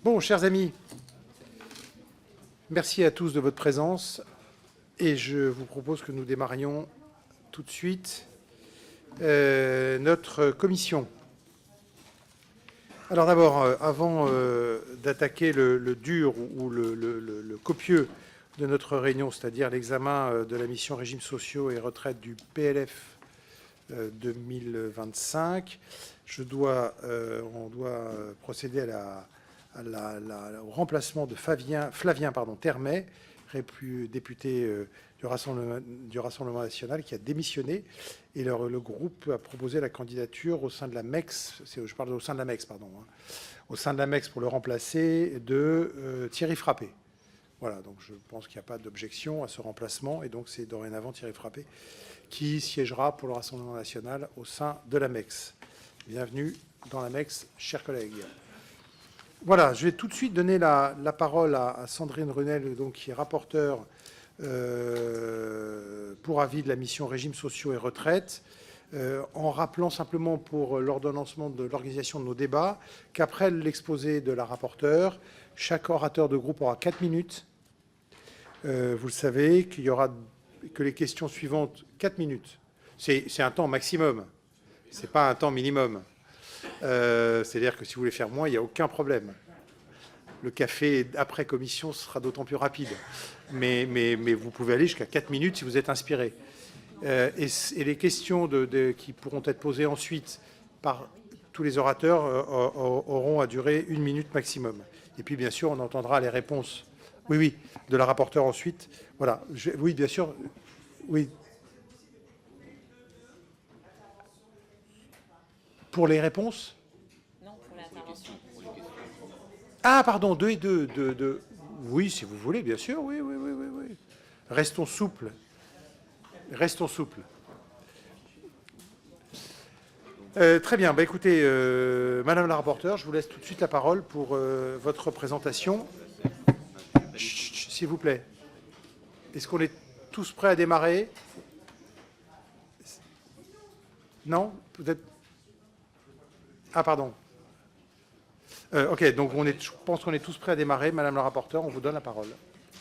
Bon, chers amis, merci à tous de votre présence et je vous propose que nous démarrions tout de suite notre commission. Alors d'abord, avant d'attaquer le dur ou le copieux de notre réunion, c'est-à-dire l'examen de la mission régimes sociaux et retraites du PLF 2025, on doit procéder au remplacement de Flavien Termet, député du Rassemblement national, qui a démissionné, et le groupe a proposé la candidature au sein de la MEX, je parle au sein de la MEX, pardon, au sein de la MEX pour le remplacer de Thierry Frappé. Voilà, donc je pense qu'il n'y a pas d'objection à ce remplacement, et donc c'est dorénavant Thierry Frappé qui siégera pour le Rassemblement national au sein de la MEX. Bienvenue dans la MEX, chers collègues. Voilà, je vais tout de suite donner la parole à Sandrine Runel, donc, qui est rapporteure pour avis de la mission régimes sociaux et retraites, en rappelant simplement pour l'ordonnancement de l'organisation de nos débats qu'après l'exposé de la rapporteure, chaque orateur de groupe aura 4 minutes. Vous le savez, qu'il y aura que les questions suivantes, 4 minutes. C'est un temps maximum, ce n'est pas un temps minimum. C'est-à-dire que si vous voulez faire moins, il n'y a aucun problème. Le café après commission sera d'autant plus rapide. Mais vous pouvez aller jusqu'à 4 minutes si vous êtes inspiré. Et les questions qui pourront être posées ensuite par tous les orateurs auront à durer 1 minute maximum. Et puis, bien sûr, on entendra les réponses. Oui, de la rapporteure ensuite. Voilà. Oui, bien sûr. Oui. Pour les réponses ? Non, pour l'intervention. Ah, pardon, 2 et 2. Oui, si vous voulez, bien sûr. Oui. Restons souples. Très bien. Bah, écoutez, Madame la rapporteure, je vous laisse tout de suite la parole pour votre présentation. Chut, s'il vous plaît. Est-ce qu'on est tous prêts à démarrer? Non? Peut-être. Ah, pardon. Ok, donc je pense qu'on est tous prêts à démarrer. Madame la rapporteure, on vous donne la parole.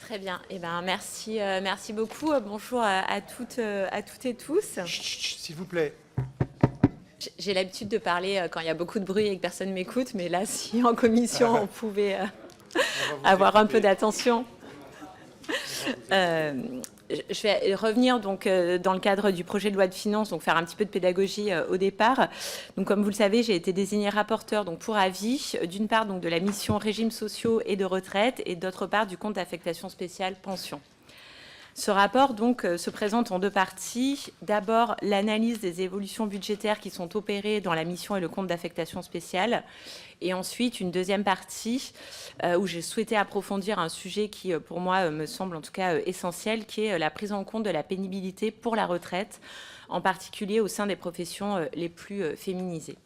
Très bien. Eh ben, merci beaucoup. Bonjour à toutes et tous. Chut, s'il vous plaît. J'ai l'habitude de parler quand il y a beaucoup de bruit et que personne ne m'écoute, mais là, si en commission, on pouvait avoir un peu d'attention. Je vais revenir donc dans le cadre du projet de loi de finances, donc faire un petit peu de pédagogie au départ. Donc comme vous le savez, j'ai été désignée rapporteure donc pour avis, d'une part donc de la mission régimes sociaux et de retraite, et d'autre part du compte d'affectation spéciale pension. Ce rapport donc se présente en 2 parties. D'abord, l'analyse des évolutions budgétaires qui sont opérées dans la mission et le compte d'affectation spéciale. Et ensuite, une deuxième partie où j'ai souhaité approfondir un sujet qui, pour moi, me semble en tout cas essentiel, qui est la prise en compte de la pénibilité pour la retraite, en particulier au sein des professions les plus féminisées.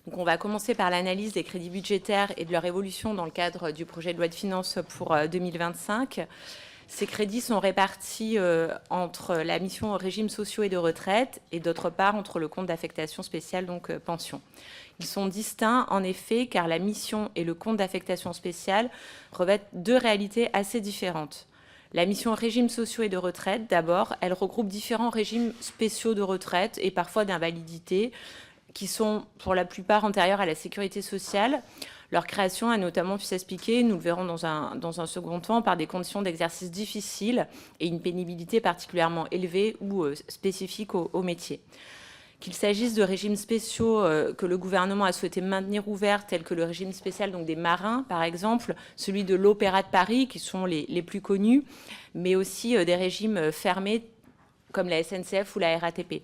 Donc, on va commencer par l'analyse des crédits budgétaires et de leur évolution dans le cadre du projet de loi de finances pour 2025. Ces crédits sont répartis entre la mission régimes sociaux et de retraite et d'autre part entre le compte d'affectation spéciale, donc pension. Ils sont distincts en effet car la mission et le compte d'affectation spéciale revêtent 2 réalités assez différentes. La mission régimes sociaux et de retraite, d'abord, elle regroupe différents régimes spéciaux de retraite et parfois d'invalidité qui sont pour la plupart antérieurs à la sécurité sociale. Leur création a notamment pu s'expliquer, nous le verrons dans un second temps, par des conditions d'exercice difficiles et une pénibilité particulièrement élevée ou spécifique au métier. Qu'il s'agisse de régimes spéciaux que le gouvernement a souhaité maintenir ouverts, tels que le régime spécial donc des marins, par exemple, celui de l'Opéra de Paris, qui sont les plus connus, mais aussi des régimes fermés, comme la SNCF ou la RATP.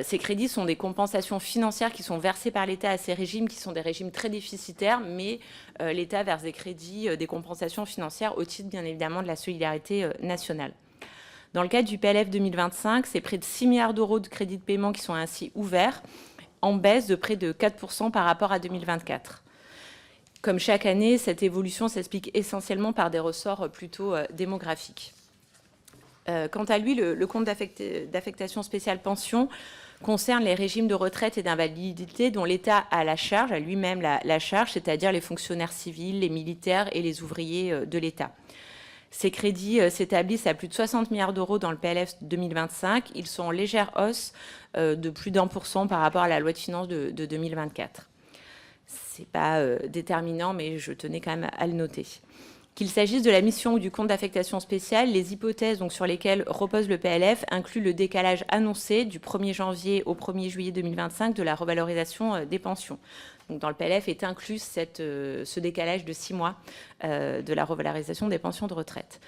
Ces crédits sont des compensations financières qui sont versées par l'État à ces régimes, qui sont des régimes très déficitaires, mais l'État verse des crédits, des compensations financières au titre, bien évidemment, de la solidarité nationale. Dans le cadre du PLF 2025, c'est près de 6 milliards d'euros de crédits de paiement qui sont ainsi ouverts, en baisse de près de 4% par rapport à 2024. Comme chaque année, cette évolution s'explique essentiellement par des ressorts plutôt démographiques. Quant à lui, le compte d'affectation spéciale pension concerne les régimes de retraite et d'invalidité dont l'État a la charge, a lui-même la charge, c'est-à-dire les fonctionnaires civils, les militaires et les ouvriers de l'État. Ces crédits s'établissent à plus de 60 milliards d'euros dans le PLF 2025. Ils sont en légère hausse de plus d'1% par rapport à la loi de finances de 2024. Ce n'est pas déterminant, mais je tenais quand même à le noter. Qu'il s'agisse de la mission ou du compte d'affectation spéciale, les hypothèses donc, sur lesquelles repose le PLF incluent le décalage annoncé du 1er janvier au 1er juillet 2025 de la revalorisation des pensions. Donc, dans le PLF est inclus ce décalage de 6 mois de la revalorisation des pensions de retraite.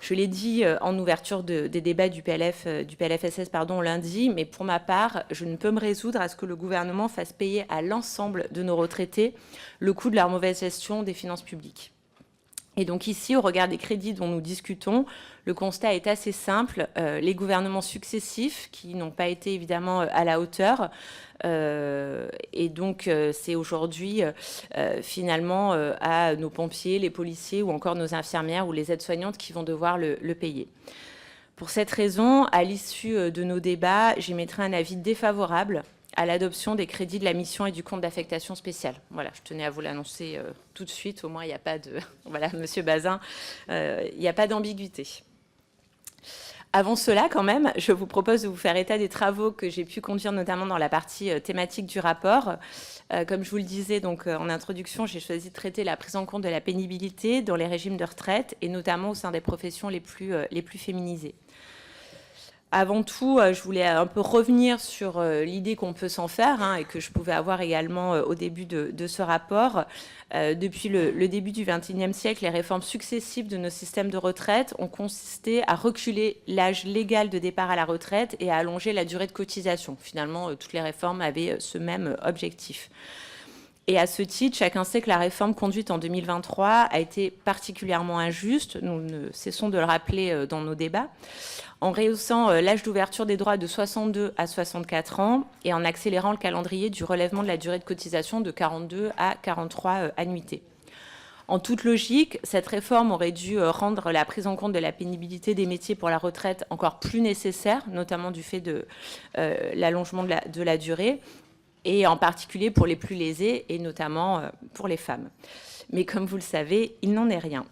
Je l'ai dit en ouverture des débats du PLFSS lundi, mais pour ma part, je ne peux me résoudre à ce que le gouvernement fasse payer à l'ensemble de nos retraités le coût de leur mauvaise gestion des finances publiques. Et donc ici, au regard des crédits dont nous discutons, le constat est assez simple. Les gouvernements successifs, qui n'ont pas été évidemment à la hauteur, et donc c'est aujourd'hui finalement à nos pompiers, les policiers ou encore nos infirmières ou les aides-soignantes qui vont devoir le payer. Pour cette raison, à l'issue de nos débats, j'émettrai un avis défavorable à l'adoption des crédits de la mission et du compte d'affectation spéciale. Voilà, je tenais à vous l'annoncer tout de suite, au moins il n'y a pas de... Voilà, Monsieur Bazin, il n'y a pas d'ambiguïté. Avant cela, quand même, je vous propose de vous faire état des travaux que j'ai pu conduire, notamment dans la partie thématique du rapport. Comme je vous le disais donc, en introduction, j'ai choisi de traiter la prise en compte de la pénibilité dans les régimes de retraite, et notamment au sein des professions les plus féminisées. Avant tout, je voulais un peu revenir sur l'idée qu'on peut s'en faire et que je pouvais avoir également au début de ce rapport. Depuis le début du XXIe siècle, les réformes successives de nos systèmes de retraite ont consisté à reculer l'âge légal de départ à la retraite et à allonger la durée de cotisation. Finalement, toutes les réformes avaient ce même objectif. Et à ce titre, chacun sait que la réforme conduite en 2023 a été particulièrement injuste. Nous ne cessons de le rappeler dans nos débats, en rehaussant l'âge d'ouverture des droits de 62 à 64 ans et en accélérant le calendrier du relèvement de la durée de cotisation de 42 à 43 annuités. En toute logique, cette réforme aurait dû rendre la prise en compte de la pénibilité des métiers pour la retraite encore plus nécessaire, notamment du fait de l'allongement de la durée, et en particulier pour les plus lésés, et notamment pour les femmes. Mais comme vous le savez, il n'en est rien.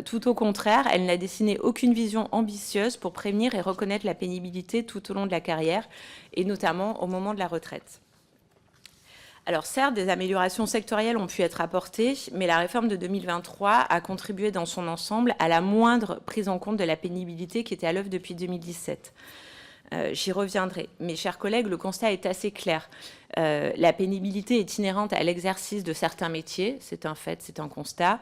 Tout au contraire, elle n'a dessiné aucune vision ambitieuse pour prévenir et reconnaître la pénibilité tout au long de la carrière, et notamment au moment de la retraite. Alors certes, des améliorations sectorielles ont pu être apportées, mais la réforme de 2023 a contribué dans son ensemble à la moindre prise en compte de la pénibilité qui était à l'œuvre depuis 2017. J'y reviendrai. Mes chers collègues, le constat est assez clair. La pénibilité est inhérente à l'exercice de certains métiers, c'est un fait, c'est un constat.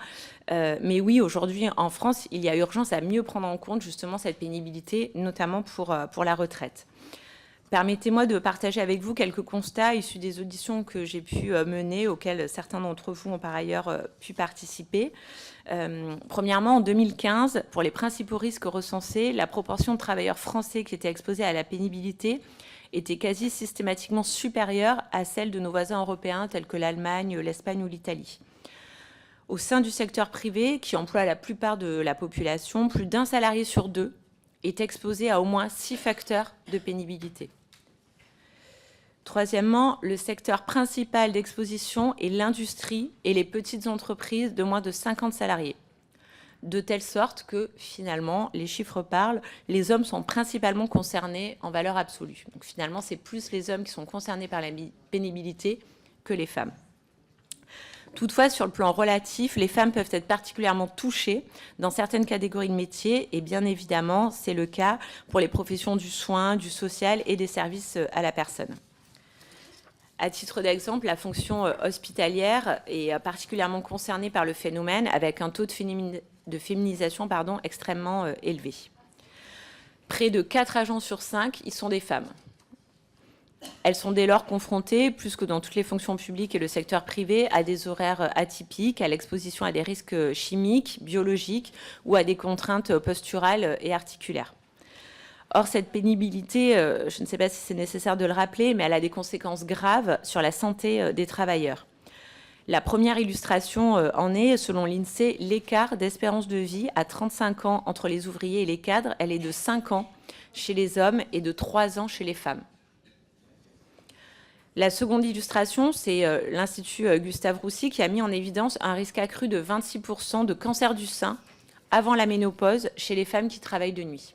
Mais oui, aujourd'hui, en France, il y a urgence à mieux prendre en compte justement cette pénibilité, notamment pour la retraite. Permettez-moi de partager avec vous quelques constats issus des auditions que j'ai pu mener, auxquelles certains d'entre vous ont par ailleurs pu participer. Premièrement, en 2015, pour les principaux risques recensés, la proportion de travailleurs français qui étaient exposés à la pénibilité était quasi systématiquement supérieure à celle de nos voisins européens tels que l'Allemagne, l'Espagne ou l'Italie. Au sein du secteur privé, qui emploie la plupart de la population, plus d'un salarié sur deux est exposé à au moins 6 facteurs de pénibilité. Troisièmement, le secteur principal d'exposition est l'industrie et les petites entreprises de moins de 50 salariés. De telle sorte que, finalement, les chiffres parlent, les hommes sont principalement concernés en valeur absolue. Donc finalement, c'est plus les hommes qui sont concernés par la pénibilité que les femmes. Toutefois, sur le plan relatif, les femmes peuvent être particulièrement touchées dans certaines catégories de métiers et bien évidemment, c'est le cas pour les professions du soin, du social et des services à la personne. À titre d'exemple, la fonction hospitalière est particulièrement concernée par le phénomène avec un taux de féminisation extrêmement élevé. Près de 4 agents sur 5 y sont des femmes. Elles sont dès lors confrontées, plus que dans toutes les fonctions publiques et le secteur privé, à des horaires atypiques, à l'exposition à des risques chimiques, biologiques ou à des contraintes posturales et articulaires. Or, cette pénibilité, je ne sais pas si c'est nécessaire de le rappeler, mais elle a des conséquences graves sur la santé des travailleurs. La première illustration en est, selon l'INSEE, l'écart d'espérance de vie à 35 ans entre les ouvriers et les cadres. Elle est de 5 ans chez les hommes et de 3 ans chez les femmes. La seconde illustration, c'est l'Institut Gustave Roussy qui a mis en évidence un risque accru de 26% de cancer du sein avant la ménopause chez les femmes qui travaillent de nuit.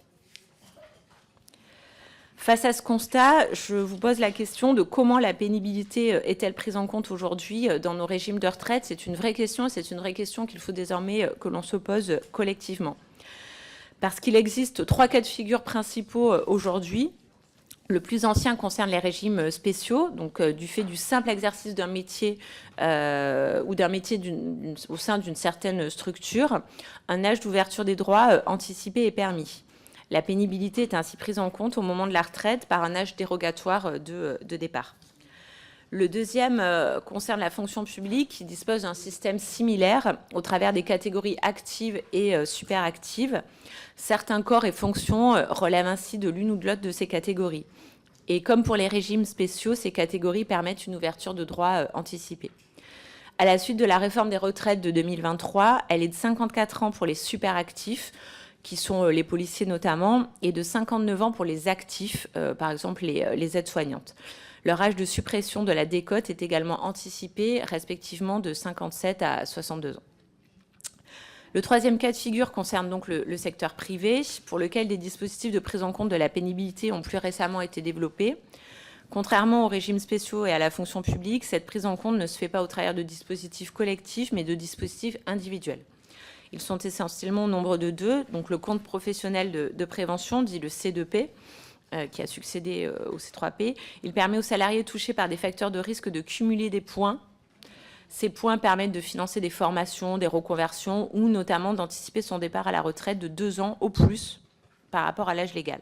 Face à ce constat, je vous pose la question de comment la pénibilité est-elle prise en compte aujourd'hui dans nos régimes de retraite. C'est une vraie question et c'est une vraie question qu'il faut désormais que l'on se pose collectivement. Parce qu'il existe 3 cas de figure principaux aujourd'hui. Le plus ancien concerne les régimes spéciaux, donc du fait du simple exercice d'un métier ou d'un métier au sein d'une certaine structure, un âge d'ouverture des droits anticipé est permis. La pénibilité est ainsi prise en compte au moment de la retraite par un âge dérogatoire de départ. Le deuxième concerne la fonction publique qui dispose d'un système similaire au travers des catégories actives et superactives. Certains corps et fonctions relèvent ainsi de l'une ou de l'autre de ces catégories. Et comme pour les régimes spéciaux, ces catégories permettent une ouverture de droits anticipée. À la suite de la réforme des retraites de 2023, elle est de 54 ans pour les superactifs, qui sont les policiers notamment, et de 59 ans pour les actifs, par exemple les aides-soignantes. Leur âge de suppression de la décote est également anticipé, respectivement de 57 à 62 ans. Le troisième cas de figure concerne donc le secteur privé, pour lequel des dispositifs de prise en compte de la pénibilité ont plus récemment été développés. Contrairement aux régimes spéciaux et à la fonction publique, cette prise en compte ne se fait pas au travers de dispositifs collectifs, mais de dispositifs individuels. Ils sont essentiellement au nombre de 2, donc le compte professionnel de prévention, dit le C2P, qui a succédé au C3P. Il permet aux salariés touchés par des facteurs de risque de cumuler des points. Ces points permettent de financer des formations, des reconversions ou notamment d'anticiper son départ à la retraite de 2 ans au plus par rapport à l'âge légal.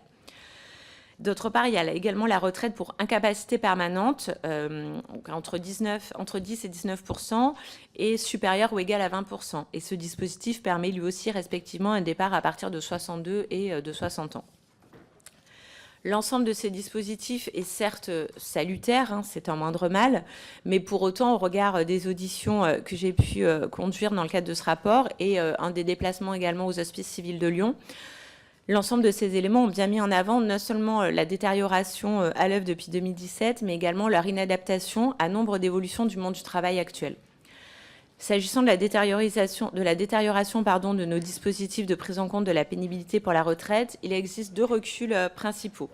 D'autre part, il y a également la retraite pour incapacité permanente, entre 10 et 19%, et supérieure ou égale à 20%. Et ce dispositif permet lui aussi respectivement un départ à partir de 62 et de 60 ans. L'ensemble de ces dispositifs est certes salutaire, c'est un moindre mal, mais pour autant, au regard des auditions que j'ai pu conduire dans le cadre de ce rapport et un des déplacements également aux Hospices civils de Lyon, l'ensemble de ces éléments ont bien mis en avant non seulement la détérioration à l'œuvre depuis 2017, mais également leur inadaptation à nombre d'évolutions du monde du travail actuel. S'agissant de la détérioration de nos dispositifs de prise en compte de la pénibilité pour la retraite, il existe 2 reculs principaux.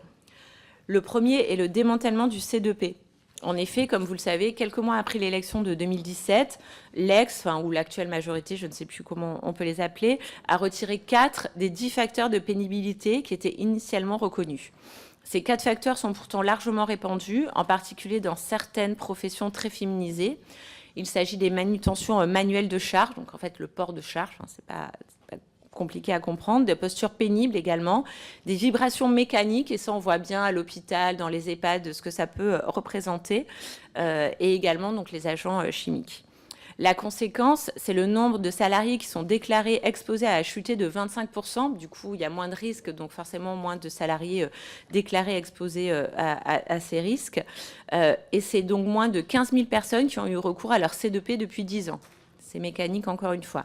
Le premier est le démantèlement du C2P. En effet, comme vous le savez, quelques mois après l'élection de 2017, ou l'actuelle majorité, je ne sais plus comment on peut les appeler, a retiré 4 des 10 facteurs de pénibilité qui étaient initialement reconnus. Ces 4 facteurs sont pourtant largement répandus, en particulier dans certaines professions très féminisées. Il s'agit des manutentions manuelles de charge, donc en fait le port de charge, c'est pas compliqué à comprendre, des postures pénibles également, des vibrations mécaniques, et ça on voit bien à l'hôpital, dans les EHPAD, ce que ça peut représenter, et également donc les agents chimiques. La conséquence, c'est le nombre de salariés qui sont déclarés exposés à chuter de 25%. Du coup, il y a moins de risques, donc forcément moins de salariés déclarés exposés à ces risques. Et c'est donc moins de 15 000 personnes qui ont eu recours à leur C2P depuis 10 ans. C'est mécanique, encore une fois.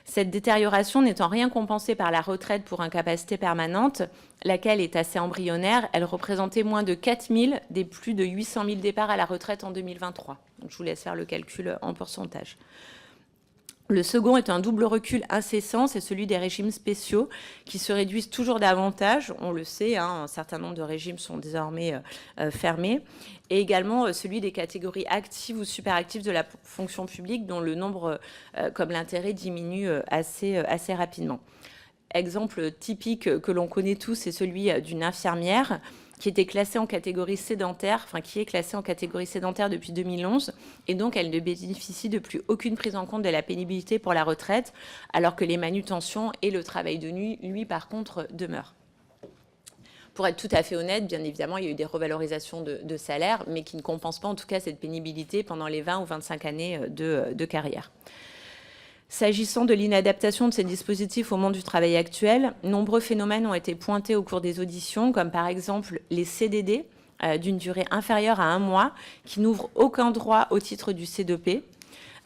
Cette détérioration n'étant rien compensée par la retraite pour incapacité permanente, laquelle est assez embryonnaire, elle représentait moins de 4 000 des plus de 800 000 départs à la retraite en 2023. Donc, je vous laisse faire le calcul en pourcentage. Le second est un double recul incessant, c'est celui des régimes spéciaux qui se réduisent toujours davantage. On le sait, un certain nombre de régimes sont désormais fermés. Et également celui des catégories actives ou superactives de la fonction publique dont le nombre comme l'intérêt diminue assez rapidement. Exemple typique que l'on connaît tous, c'est celui d'une infirmière qui était classée en catégorie sédentaire, qui est classée en catégorie sédentaire depuis 2011, et donc elle ne bénéficie de plus aucune prise en compte de la pénibilité pour la retraite, alors que les manutentions et le travail de nuit, lui, par contre, demeurent. Pour être tout à fait honnête, bien évidemment, il y a eu des revalorisations de salaire, mais qui ne compensent pas en tout cas cette pénibilité pendant les 20 ou 25 années de carrière. S'agissant de l'inadaptation de ces dispositifs au monde du travail actuel, nombreux phénomènes ont été pointés au cours des auditions, comme par exemple les CDD d'une durée inférieure à 1 mois, qui n'ouvrent aucun droit au titre du C2P,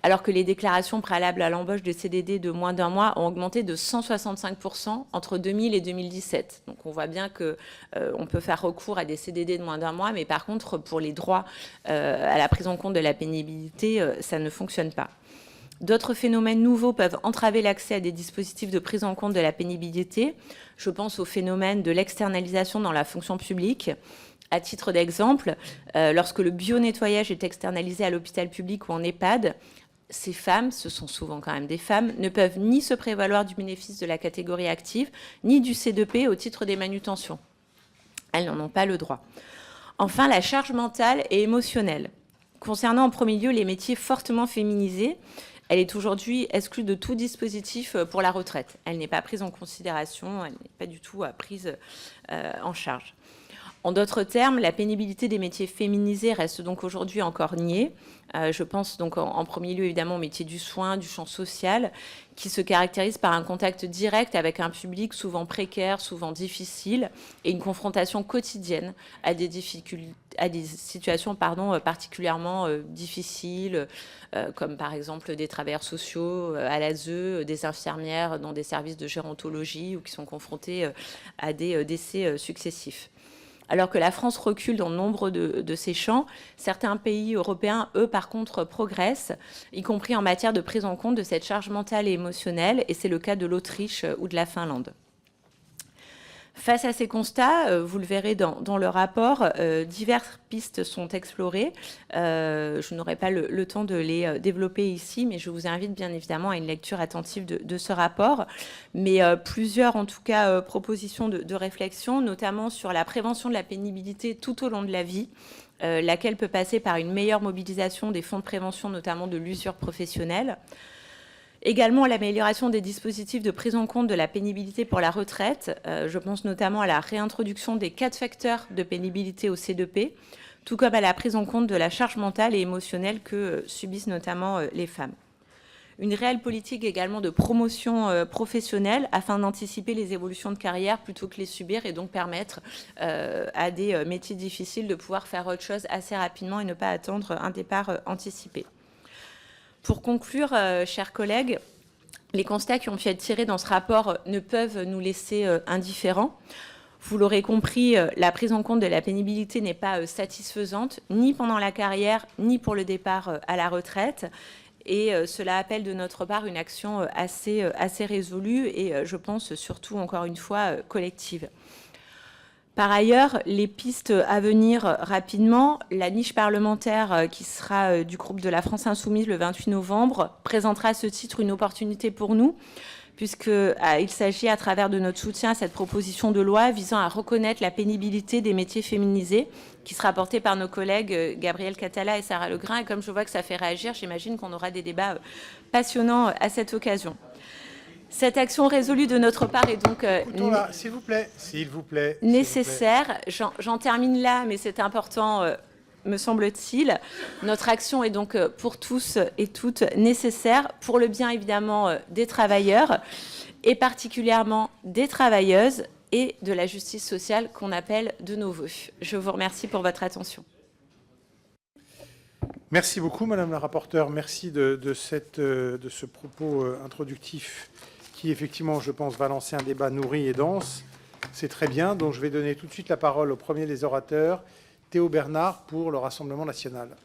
alors que les déclarations préalables à l'embauche de CDD de moins d'un mois ont augmenté de 165% entre 2000 et 2017. Donc on voit bien qu'on peut faire recours à des CDD de moins d'un mois, mais par contre, pour les droits à la prise en compte de la pénibilité, ça ne fonctionne pas. D'autres phénomènes nouveaux peuvent entraver l'accès à des dispositifs de prise en compte de la pénibilité. Je pense au phénomène de l'externalisation dans la fonction publique. À titre d'exemple, lorsque le bio-nettoyage est externalisé à l'hôpital public ou en EHPAD, ces femmes, ce sont souvent quand même des femmes, ne peuvent ni se prévaloir du bénéfice de la catégorie active, ni du C2P au titre des manutentions. Elles n'en ont pas le droit. Enfin, la charge mentale et émotionnelle. Concernant en premier lieu les métiers fortement féminisés, elle est aujourd'hui exclue de tout dispositif pour la retraite. Elle n'est pas prise en considération, elle n'est pas du tout prise en charge. En d'autres termes, la pénibilité des métiers féminisés reste donc aujourd'hui encore niée. Je pense donc en premier lieu évidemment aux métiers du soin, du champ social, qui se caractérisent par un contact direct avec un public souvent précaire, souvent difficile, et une confrontation quotidienne à des situations particulièrement difficiles, comme par exemple des travailleurs sociaux à l'ASE, des infirmières dans des services de gérontologie ou qui sont confrontés à des décès successifs. Alors que la France recule dans nombre de ces champs, certains pays européens, eux, par contre, progressent, y compris en matière de prise en compte de cette charge mentale et émotionnelle, et c'est le cas de l'Autriche ou de la Finlande. Face à ces constats, vous le verrez dans le rapport, diverses pistes sont explorées. Je n'aurai pas le temps de les développer ici, mais je vous invite bien évidemment à une lecture attentive de ce rapport. Mais plusieurs, en tout cas, propositions de réflexion, notamment sur la prévention de la pénibilité tout au long de la vie, laquelle peut passer par une meilleure mobilisation des fonds de prévention, notamment de l'usure professionnelle. Également, l'amélioration des dispositifs de prise en compte de la pénibilité pour la retraite. Je pense notamment à la réintroduction des 4 facteurs de pénibilité au C2P, tout comme à la prise en compte de la charge mentale et émotionnelle que subissent notamment les femmes. Une réelle politique également de promotion professionnelle afin d'anticiper les évolutions de carrière plutôt que les subir et donc permettre à des métiers difficiles de pouvoir faire autre chose assez rapidement et ne pas attendre un départ anticipé. Pour conclure, chers collègues, les constats qui ont pu être tirés dans ce rapport ne peuvent nous laisser indifférents. Vous l'aurez compris, la prise en compte de la pénibilité n'est pas satisfaisante, ni pendant la carrière, ni pour le départ à la retraite. Et cela appelle de notre part une action assez résolue et je pense surtout, encore une fois, collective. Par ailleurs, les pistes à venir rapidement, la niche parlementaire qui sera du groupe de la France Insoumise le 28 novembre présentera à ce titre une opportunité pour nous, puisqu'il s'agit à travers de notre soutien à cette proposition de loi visant à reconnaître la pénibilité des métiers féminisés, qui sera portée par nos collègues Gabriel Catala et Sarah Legrain. Et comme je vois que ça fait réagir, j'imagine qu'on aura des débats passionnants à cette occasion. Cette action résolue de notre part est donc s'il vous plaît, nécessaire. J'en termine là, mais c'est important, me semble-t-il. Notre action est donc pour tous et toutes nécessaire pour le bien évidemment des travailleurs et particulièrement des travailleuses et de la justice sociale qu'on appelle de nos voeux. Je vous remercie pour votre attention. Merci beaucoup, Madame la rapporteure. Merci de ce propos introductif qui, effectivement, je pense, va lancer un débat nourri et dense. C'est très bien. Donc, je vais donner tout de suite la parole au premier des orateurs, Théo Bernard, pour le Rassemblement national.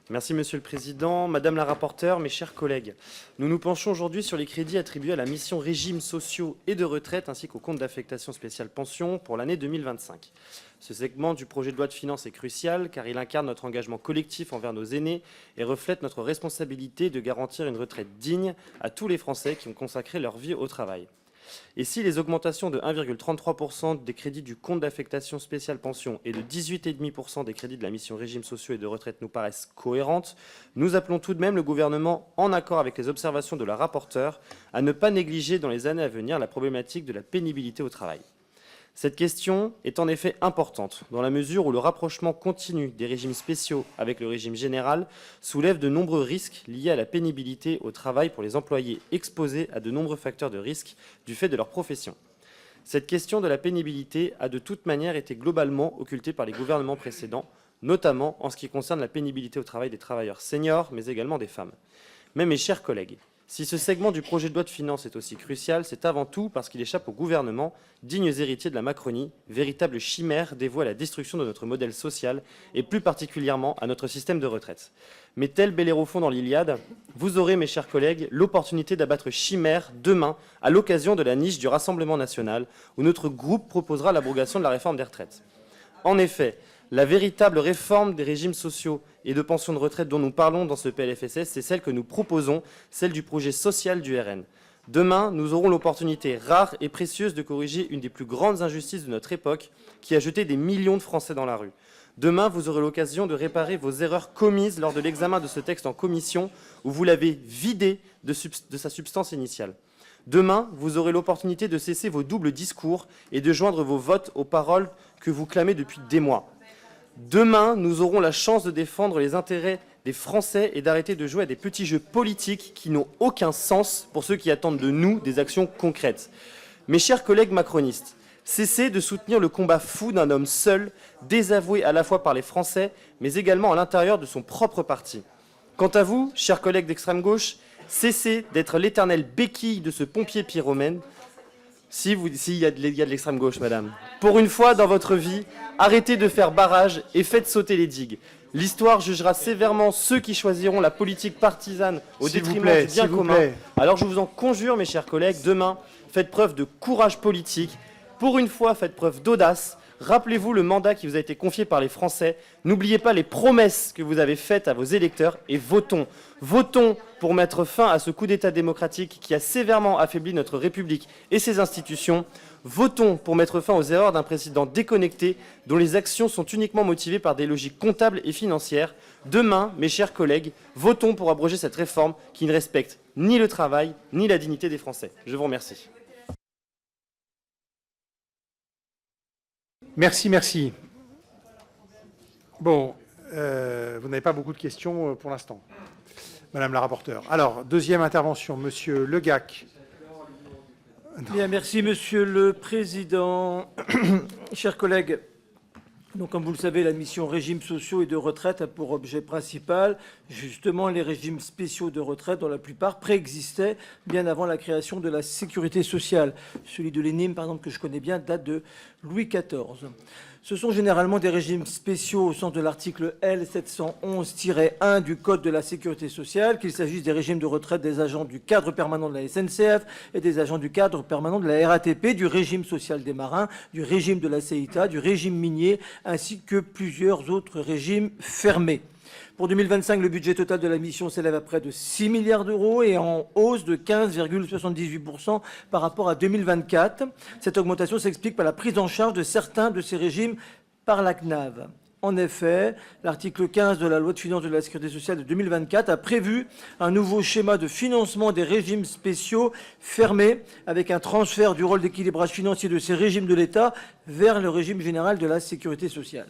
Merci Monsieur le Président, Madame la rapporteure, mes chers collègues. Nous nous penchons aujourd'hui sur les crédits attribués à la mission régimes sociaux et de retraite ainsi qu'au compte d'affectation spéciale pension pour l'année 2025. Ce segment du projet de loi de finances est crucial car il incarne notre engagement collectif envers nos aînés et reflète notre responsabilité de garantir une retraite digne à tous les Français qui ont consacré leur vie au travail. Et si les augmentations de 1,33% des crédits du compte d'affectation spéciale pension et de 18,5% des crédits de la mission régimes sociaux et de retraite nous paraissent cohérentes, nous appelons tout de même le gouvernement, en accord avec les observations de la rapporteure, à ne pas négliger dans les années à venir la problématique de la pénibilité au travail. Cette question est en effet importante, dans la mesure où le rapprochement continu des régimes spéciaux avec le régime général soulève de nombreux risques liés à la pénibilité au travail pour les employés exposés à de nombreux facteurs de risque du fait de leur profession. Cette question de la pénibilité a de toute manière été globalement occultée par les gouvernements précédents, notamment en ce qui concerne la pénibilité au travail des travailleurs seniors, mais également des femmes. Mais mes chers collègues, si ce segment du projet de loi de finances est aussi crucial, c'est avant tout parce qu'il échappe au gouvernement, dignes héritiers de la Macronie, véritable chimère dévouée à la destruction de notre modèle social et plus particulièrement à notre système de retraite. Mais tel Bellérophon dans l'Iliade, vous aurez, mes chers collègues, l'opportunité d'abattre chimère demain à l'occasion de la niche du Rassemblement national où notre groupe proposera l'abrogation de la réforme des retraites. En effet, la véritable réforme des régimes sociaux et de pensions de retraite dont nous parlons dans ce PLFSS, c'est celle que nous proposons, celle du projet social du RN. Demain, nous aurons l'opportunité rare et précieuse de corriger une des plus grandes injustices de notre époque qui a jeté des millions de Français dans la rue. Demain, vous aurez l'occasion de réparer vos erreurs commises lors de l'examen de ce texte en commission où vous l'avez vidé de sa substance initiale. Demain, vous aurez l'opportunité de cesser vos doubles discours et de joindre vos votes aux paroles que vous clamez depuis des mois. Demain, nous aurons la chance de défendre les intérêts des Français et d'arrêter de jouer à des petits jeux politiques qui n'ont aucun sens pour ceux qui attendent de nous des actions concrètes. Mes chers collègues macronistes, cessez de soutenir le combat fou d'un homme seul, désavoué à la fois par les Français, mais également à l'intérieur de son propre parti. Quant à vous, chers collègues d'extrême gauche, cessez d'être l'éternelle béquille de ce pompier pyromane. S'il y a de l'extrême gauche, madame. Pour une fois dans votre vie, arrêtez de faire barrage et faites sauter les digues. L'histoire jugera sévèrement ceux qui choisiront la politique partisane au détriment du bien commun. Alors je vous en conjure, mes chers collègues, demain, faites preuve de courage politique. Pour une fois, faites preuve d'audace. Rappelez-vous le mandat qui vous a été confié par les Français. N'oubliez pas les promesses que vous avez faites à vos électeurs et votons. Votons pour mettre fin à ce coup d'État démocratique qui a sévèrement affaibli notre République et ses institutions. Votons pour mettre fin aux erreurs d'un président déconnecté dont les actions sont uniquement motivées par des logiques comptables et financières. Demain, mes chers collègues, votons pour abroger cette réforme qui ne respecte ni le travail ni la dignité des Français. Je vous remercie. Merci, merci. Bon, vous n'avez pas beaucoup de questions pour l'instant, Madame la rapporteure. Alors, deuxième intervention, Monsieur Legac. Bien, merci Monsieur le Président. Chers collègues, donc, comme vous le savez, la mission régimes sociaux et de retraite a pour objet principal justement les régimes spéciaux de retraite dont la plupart préexistaient bien avant la création de la sécurité sociale. Celui de l'ENIM, par exemple, que je connais bien, date de Louis XIV. Ce sont généralement des régimes spéciaux au sens de l'article L711-1 du Code de la sécurité sociale, qu'il s'agisse des régimes de retraite des agents du cadre permanent de la SNCF et des agents du cadre permanent de la RATP, du régime social des marins, du régime de la CEITA, du régime minier, ainsi que plusieurs autres régimes fermés. Pour 2025, le budget total de la mission s'élève à près de 6 milliards d'euros et en hausse de 15,78% par rapport à 2024. Cette augmentation s'explique par la prise en charge de certains de ces régimes par la CNAV. En effet, l'article 15 de la loi de finances de la sécurité sociale de 2024 a prévu un nouveau schéma de financement des régimes spéciaux fermés avec un transfert du rôle d'équilibrage financier de ces régimes de l'État vers le régime général de la sécurité sociale.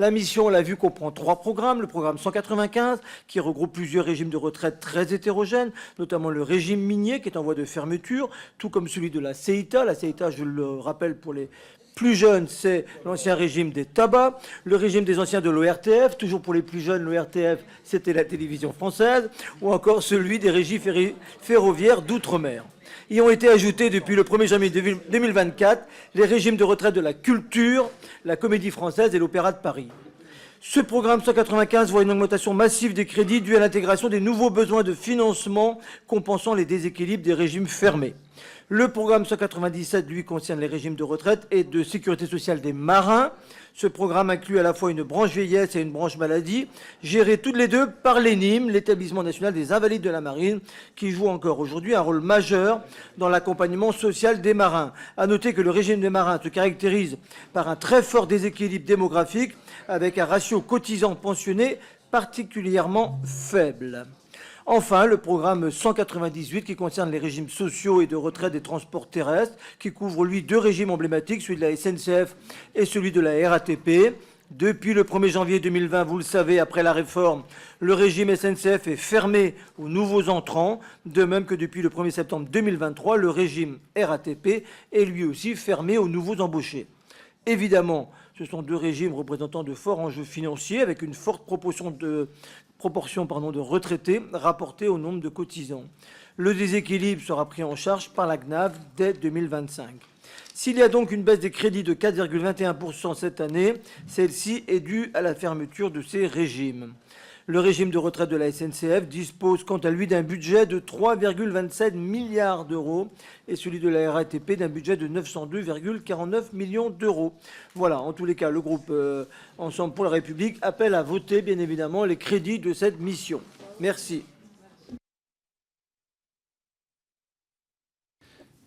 La mission, on l'a vu, comprend 3 programmes. Le programme 195, qui regroupe plusieurs régimes de retraite très hétérogènes, notamment le régime minier, qui est en voie de fermeture, tout comme celui de la CEITA. La CEITA, je le rappelle pour les plus jeunes, c'est l'ancien régime des tabacs. Le régime des anciens de l'ORTF, toujours pour les plus jeunes, l'ORTF, c'était la télévision française. Ou encore celui des régies ferroviaires d'outre-mer. Y ont été ajoutés depuis le 1er janvier 2024 les régimes de retraite de la culture, la Comédie Française et l'Opéra de Paris. Ce programme 195 voit une augmentation massive des crédits due à l'intégration des nouveaux besoins de financement compensant les déséquilibres des régimes fermés. Le programme 197, lui, concerne les régimes de retraite et de sécurité sociale des marins. Ce programme inclut à la fois une branche vieillesse et une branche maladie, gérées toutes les deux par l'ENIM, l'Établissement national des invalides de la marine, qui joue encore aujourd'hui un rôle majeur dans l'accompagnement social des marins. À noter que le régime des marins se caractérise par un très fort déséquilibre démographique, avec un ratio cotisant-pensionné particulièrement faible. Enfin, le programme 198 qui concerne les régimes sociaux et de retraite des transports terrestres, qui couvre, lui, 2 régimes emblématiques, celui de la SNCF et celui de la RATP. Depuis le 1er janvier 2020, vous le savez, après la réforme, le régime SNCF est fermé aux nouveaux entrants, de même que depuis le 1er septembre 2023, le régime RATP est lui aussi fermé aux nouveaux embauchés. Évidemment, ce sont 2 régimes représentant de forts enjeux financiers, avec une forte proportion de de retraités rapportés au nombre de cotisants. Le déséquilibre sera pris en charge par la CNAV dès 2025. S'il y a donc une baisse des crédits de 4,21% cette année, celle-ci est due à la fermeture de ces régimes. Le régime de retraite de la SNCF dispose quant à lui d'un budget de 3,27 milliards d'euros et celui de la RATP d'un budget de 902,49 millions d'euros. Voilà, en tous les cas, le groupe Ensemble pour la République appelle à voter bien évidemment les crédits de cette mission. Merci.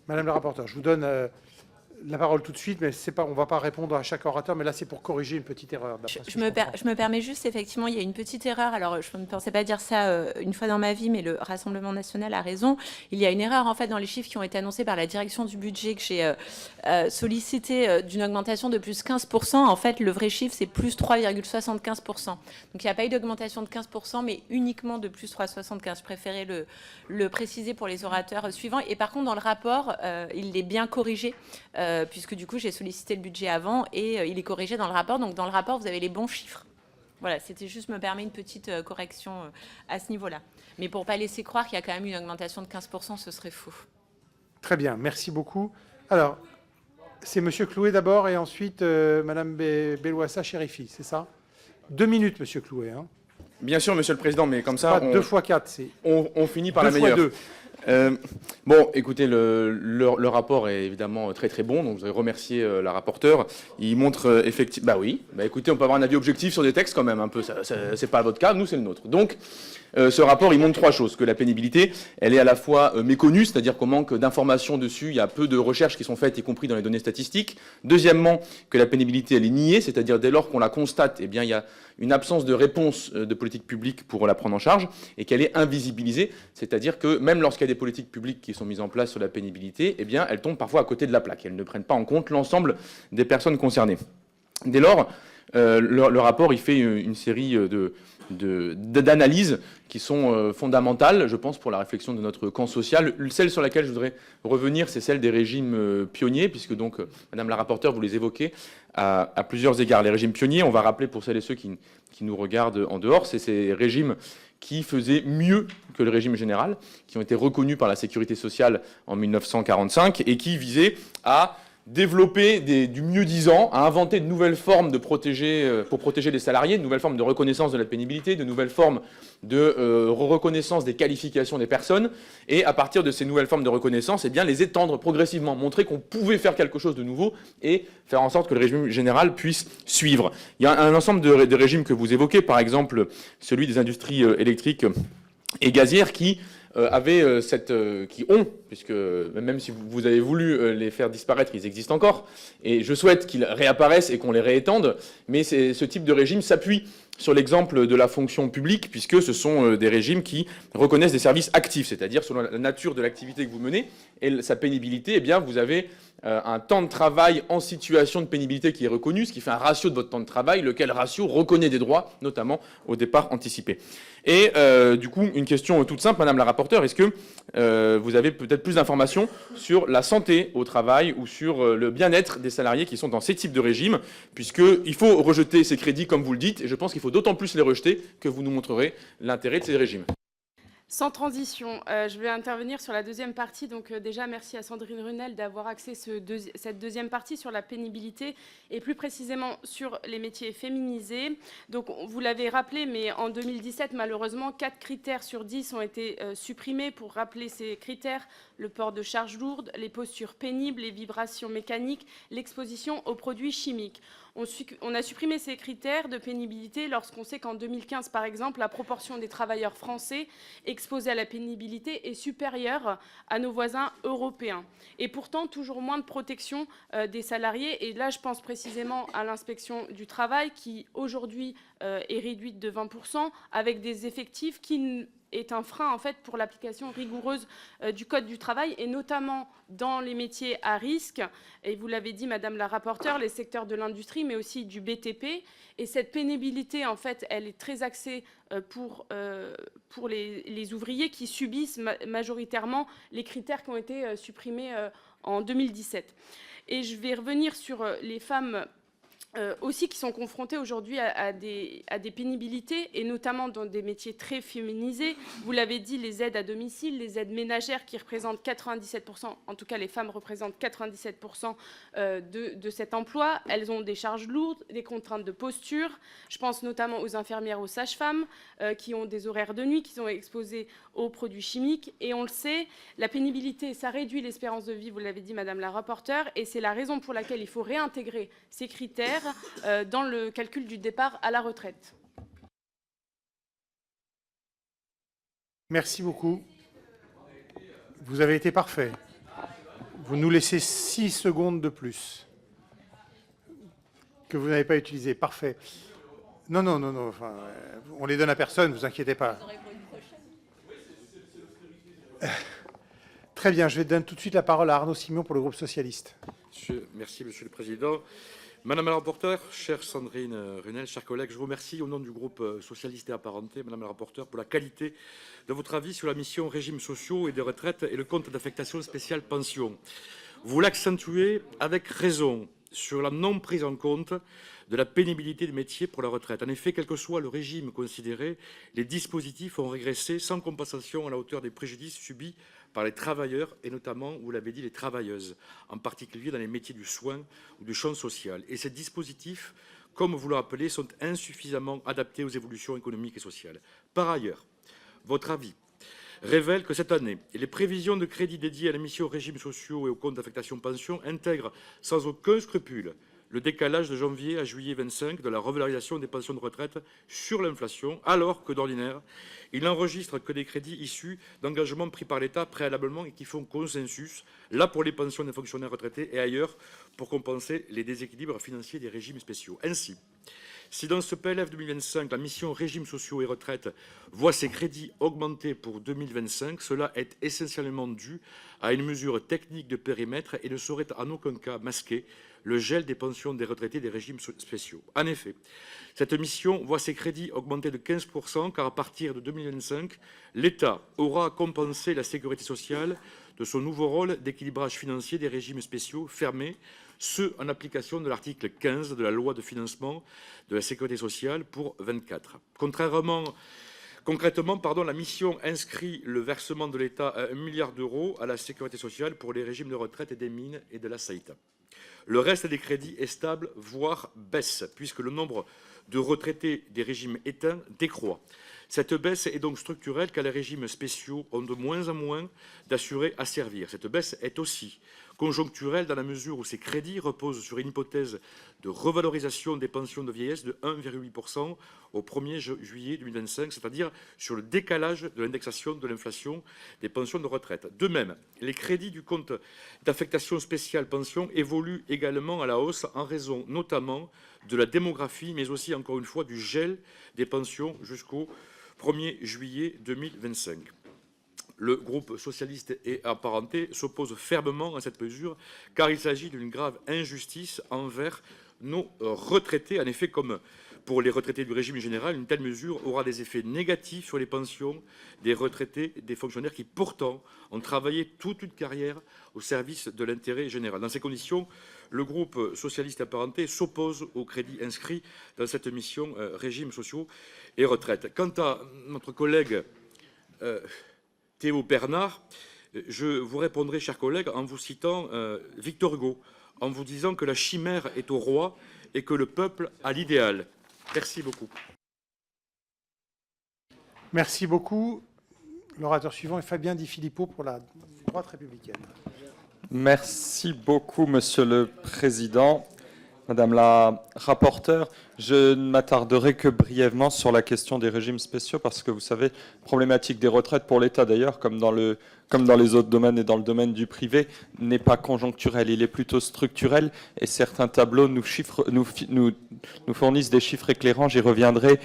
Madame la rapporteure, je vous donne la parole tout de suite, mais on ne va pas répondre à chaque orateur, mais là, c'est pour corriger une petite erreur. Je me permets juste, effectivement, il y a une petite erreur. Alors, je ne pensais pas dire ça une fois dans ma vie, mais le Rassemblement national a raison. Il y a une erreur, en fait, dans les chiffres qui ont été annoncés par la direction du budget que j'ai sollicité d'une augmentation de plus 15%. En fait, le vrai chiffre, c'est plus 3,75%. Donc, il n'y a pas eu d'augmentation de 15%, mais uniquement de plus 3,75%. Je préférais le préciser pour les orateurs suivants. Et par contre, dans le rapport, il est bien corrigé. Puisque du coup j'ai sollicité le budget avant et il est corrigé dans le rapport. Donc dans le rapport, vous avez les bons chiffres. Voilà, c'était juste me permet une petite correction à ce niveau-là. Mais pour ne pas laisser croire qu'il y a quand même une augmentation de 15%, ce serait faux. Très bien, merci beaucoup. Alors, c'est M. Clouet d'abord et ensuite Mme Belouassa Chérifi, c'est ça? 2 minutes, M. Clouet. Hein. Bien sûr, Monsieur le Président, mais comme ça, pas 2 fois 4, c'est on finit par 2 la meilleure. fois 2. Bon, écoutez, le rapport est évidemment très très bon, donc je voudrais remercier la rapporteure. Il montre effectivement... Bah oui, bah écoutez, on peut avoir un avis objectif sur des textes quand même, un peu, c'est pas votre cas, nous c'est le nôtre. Donc, ce rapport, il montre 3 choses. Que la pénibilité, elle est à la fois méconnue, c'est-à-dire qu'on manque d'informations dessus, il y a peu de recherches qui sont faites, y compris dans les données statistiques. Deuxièmement, que la pénibilité, elle est niée, c'est-à-dire dès lors qu'on la constate, eh bien, il y a une absence de réponse de politique publique pour la prendre en charge et qu'elle est invisibilisée, c'est-à-dire que même lorsqu'il y a des politiques publiques qui sont mises en place sur la pénibilité, eh bien, elles tombent parfois à côté de la plaque. Elles ne prennent pas en compte l'ensemble des personnes concernées. Dès lors, le rapport, il fait une série d'analyses qui sont fondamentales, je pense, pour la réflexion de notre camp social. Celle sur laquelle je voudrais revenir, c'est celle des régimes pionniers, puisque donc, Madame la rapporteure, vous les évoquez à plusieurs égards. Les régimes pionniers, on va rappeler pour celles et ceux qui nous regardent en dehors, c'est ces régimes qui faisaient mieux que le régime général, qui ont été reconnus par la Sécurité sociale en 1945 et qui visaient à développer du mieux-disant, à inventer de nouvelles formes pour protéger les salariés, de nouvelles formes de reconnaissance de la pénibilité, de nouvelles formes de reconnaissance des qualifications des personnes, et à partir de ces nouvelles formes de reconnaissance, eh bien, les étendre progressivement, montrer qu'on pouvait faire quelque chose de nouveau et faire en sorte que le régime général puisse suivre. Il y a un ensemble de régimes que vous évoquez, par exemple celui des industries électriques et gazières qui ont, puisque même si vous avez voulu les faire disparaître, ils existent encore, et je souhaite qu'ils réapparaissent et qu'on les réétende, mais ce type de régime s'appuie sur l'exemple de la fonction publique, puisque ce sont des régimes qui reconnaissent des services actifs, c'est-à-dire selon la nature de l'activité que vous menez et sa pénibilité, eh bien, vous avez un temps de travail en situation de pénibilité qui est reconnu, ce qui fait un ratio de votre temps de travail, lequel ratio reconnaît des droits, notamment au départ anticipé. Et du coup, une question toute simple, Madame la rapporteure, est-ce que vous avez peut-être plus d'informations sur la santé au travail ou sur le bien-être des salariés qui sont dans ces types de régimes, puisqu'il faut rejeter ces crédits, comme vous le dites, et je pense qu'il faut d'autant plus les rejeter que vous nous montrerez l'intérêt de ces régimes. Sans transition, je vais intervenir sur la deuxième partie. Donc déjà, merci à Sandrine Runel d'avoir axé cette deuxième partie sur la pénibilité et plus précisément sur les métiers féminisés. Donc vous l'avez rappelé, mais en 2017, malheureusement, 4 critères sur 10 ont été supprimés. Pour rappeler ces critères, le port de charges lourdes, les postures pénibles, les vibrations mécaniques, l'exposition aux produits chimiques. On a supprimé ces critères de pénibilité lorsqu'on sait qu'en 2015, par exemple, la proportion des travailleurs français exposés à la pénibilité est supérieure à nos voisins européens. Et pourtant, toujours moins de protection des salariés. Et là, je pense précisément à l'inspection du travail qui, aujourd'hui, est réduite de 20%, avec des effectifs qui est un frein en fait pour l'application rigoureuse du Code du travail et notamment dans les métiers à risque. Et vous l'avez dit, Madame la rapporteure, les secteurs de l'industrie, mais aussi du BTP. Et cette pénibilité, en fait, elle est très axée pour les ouvriers qui subissent majoritairement les critères qui ont été supprimés en 2017. Et je vais revenir sur les femmes aussi qui sont confrontés aujourd'hui à des pénibilités, et notamment dans des métiers très féminisés. Vous l'avez dit, les aides à domicile, les aides ménagères qui représentent 97%, en tout cas les femmes représentent 97% de cet emploi. Elles ont des charges lourdes, des contraintes de posture. Je pense notamment aux infirmières, aux sages-femmes qui ont des horaires de nuit, qui sont exposées aux produits chimiques. Et on le sait, la pénibilité, ça réduit l'espérance de vie, vous l'avez dit, Madame la rapporteure, et c'est la raison pour laquelle il faut réintégrer ces critères dans le calcul du départ à la retraite. Merci beaucoup. Vous avez été parfait. Vous nous laissez 6 secondes de plus que vous n'avez pas utilisées. Parfait. Non, enfin, on les donne à personne, ne vous inquiétez pas. Très bien, je vais donner tout de suite la parole à Arnaud Simon pour le groupe socialiste. Merci, Monsieur le Président. Madame la rapporteure, chère Sandrine Runel, chers collègues, je vous remercie au nom du groupe socialiste et apparenté, Madame la rapporteure, pour la qualité de votre avis sur la mission régimes sociaux et de retraite et le compte d'affectation spéciale pension. Vous l'accentuez avec raison sur la non prise en compte de la pénibilité du métier pour la retraite. En effet, quel que soit le régime considéré, les dispositifs ont régressé sans compensation à la hauteur des préjudices subis par les travailleurs et notamment, vous l'avez dit, les travailleuses, en particulier dans les métiers du soin ou du champ social. Et ces dispositifs, comme vous le rappelez, sont insuffisamment adaptés aux évolutions économiques et sociales. Par ailleurs, votre avis révèle que cette année, les prévisions de crédits dédiés à la mission régimes sociaux et au compte d'affectation pension intègrent sans aucun scrupule le décalage de janvier à juillet 25 de la revalorisation des pensions de retraite sur l'inflation, alors que d'ordinaire, il n'enregistre que des crédits issus d'engagements pris par l'État préalablement et qui font consensus, là pour les pensions des fonctionnaires retraités et ailleurs pour compenser les déséquilibres financiers des régimes spéciaux. Ainsi, si dans ce PLF 2025, la mission régimes sociaux et retraites voit ses crédits augmenter pour 2025, cela est essentiellement dû à une mesure technique de périmètre et ne saurait en aucun cas masquer le gel des pensions des retraités des régimes spéciaux. En effet, cette mission voit ses crédits augmenter de 15%, car à partir de 2025, l'État aura compensé la sécurité sociale de son nouveau rôle d'équilibrage financier des régimes spéciaux fermés, ce en application de l'article 15 de la loi de financement de la sécurité sociale pour 2024. Concrètement, la mission inscrit le versement de l'État à 1 milliard d'euros à la sécurité sociale pour les régimes de retraite et des mines et de la SAITA. Le reste des crédits est stable, voire baisse, puisque le nombre de retraités des régimes éteints décroît. Cette baisse est donc structurelle, car les régimes spéciaux ont de moins en moins d'assurés à servir. Cette baisse est aussi conjoncturelle dans la mesure où ces crédits reposent sur une hypothèse de revalorisation des pensions de vieillesse de 1,8% au 1er juillet 2025, c'est-à-dire sur le décalage de l'indexation de l'inflation des pensions de retraite. De même, les crédits du compte d'affectation spéciale pension évoluent également à la hausse en raison notamment de la démographie, mais aussi, encore une fois, du gel des pensions jusqu'au 1er juillet 2025. Le groupe socialiste et apparenté s'oppose fermement à cette mesure, car il s'agit d'une grave injustice envers nos retraités. En effet, comme pour les retraités du régime général, une telle mesure aura des effets négatifs sur les pensions des retraités, des fonctionnaires qui pourtant ont travaillé toute une carrière au service de l'intérêt général. Dans ces conditions, le groupe socialiste apparenté s'oppose aux crédits inscrits dans cette mission régimes sociaux et retraites. Quant à notre collègue Théo Bernard, je vous répondrai, chers collègues, en vous citant Victor Hugo, en vous disant que la chimère est au roi et que le peuple a l'idéal. Merci beaucoup. Merci beaucoup. L'orateur suivant est Fabien Di Filippo pour la droite républicaine. Merci beaucoup, Monsieur le Président. Madame la rapporteure, je ne m'attarderai que brièvement sur la question des régimes spéciaux parce que vous savez, problématique des retraites pour l'État d'ailleurs, comme dans les autres domaines et dans le domaine du privé, n'est pas conjoncturel, il est plutôt structurel et certains tableaux nous fournissent des chiffres éclairants, j'y reviendrai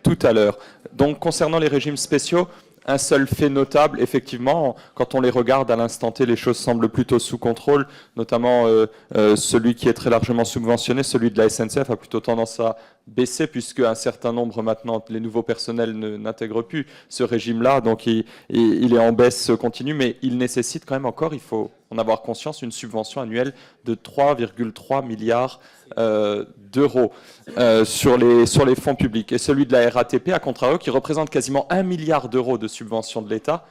tout à l'heure. Donc concernant les régimes spéciaux, un seul fait notable, effectivement, quand on les regarde à l'instant T, les choses semblent plutôt sous contrôle, notamment celui qui est très largement subventionné, celui de la SNCF, a plutôt tendance à baisser puisque un certain nombre maintenant, les nouveaux personnels n'intègrent plus ce régime-là, donc il est en baisse continue, mais il nécessite quand même encore, il faut en avoir conscience, une subvention annuelle de 3,3 milliards d'euros sur les fonds publics. Et celui de la RATP, à contrario, qui représente quasiment 1 milliard d'euros de subvention de l'État,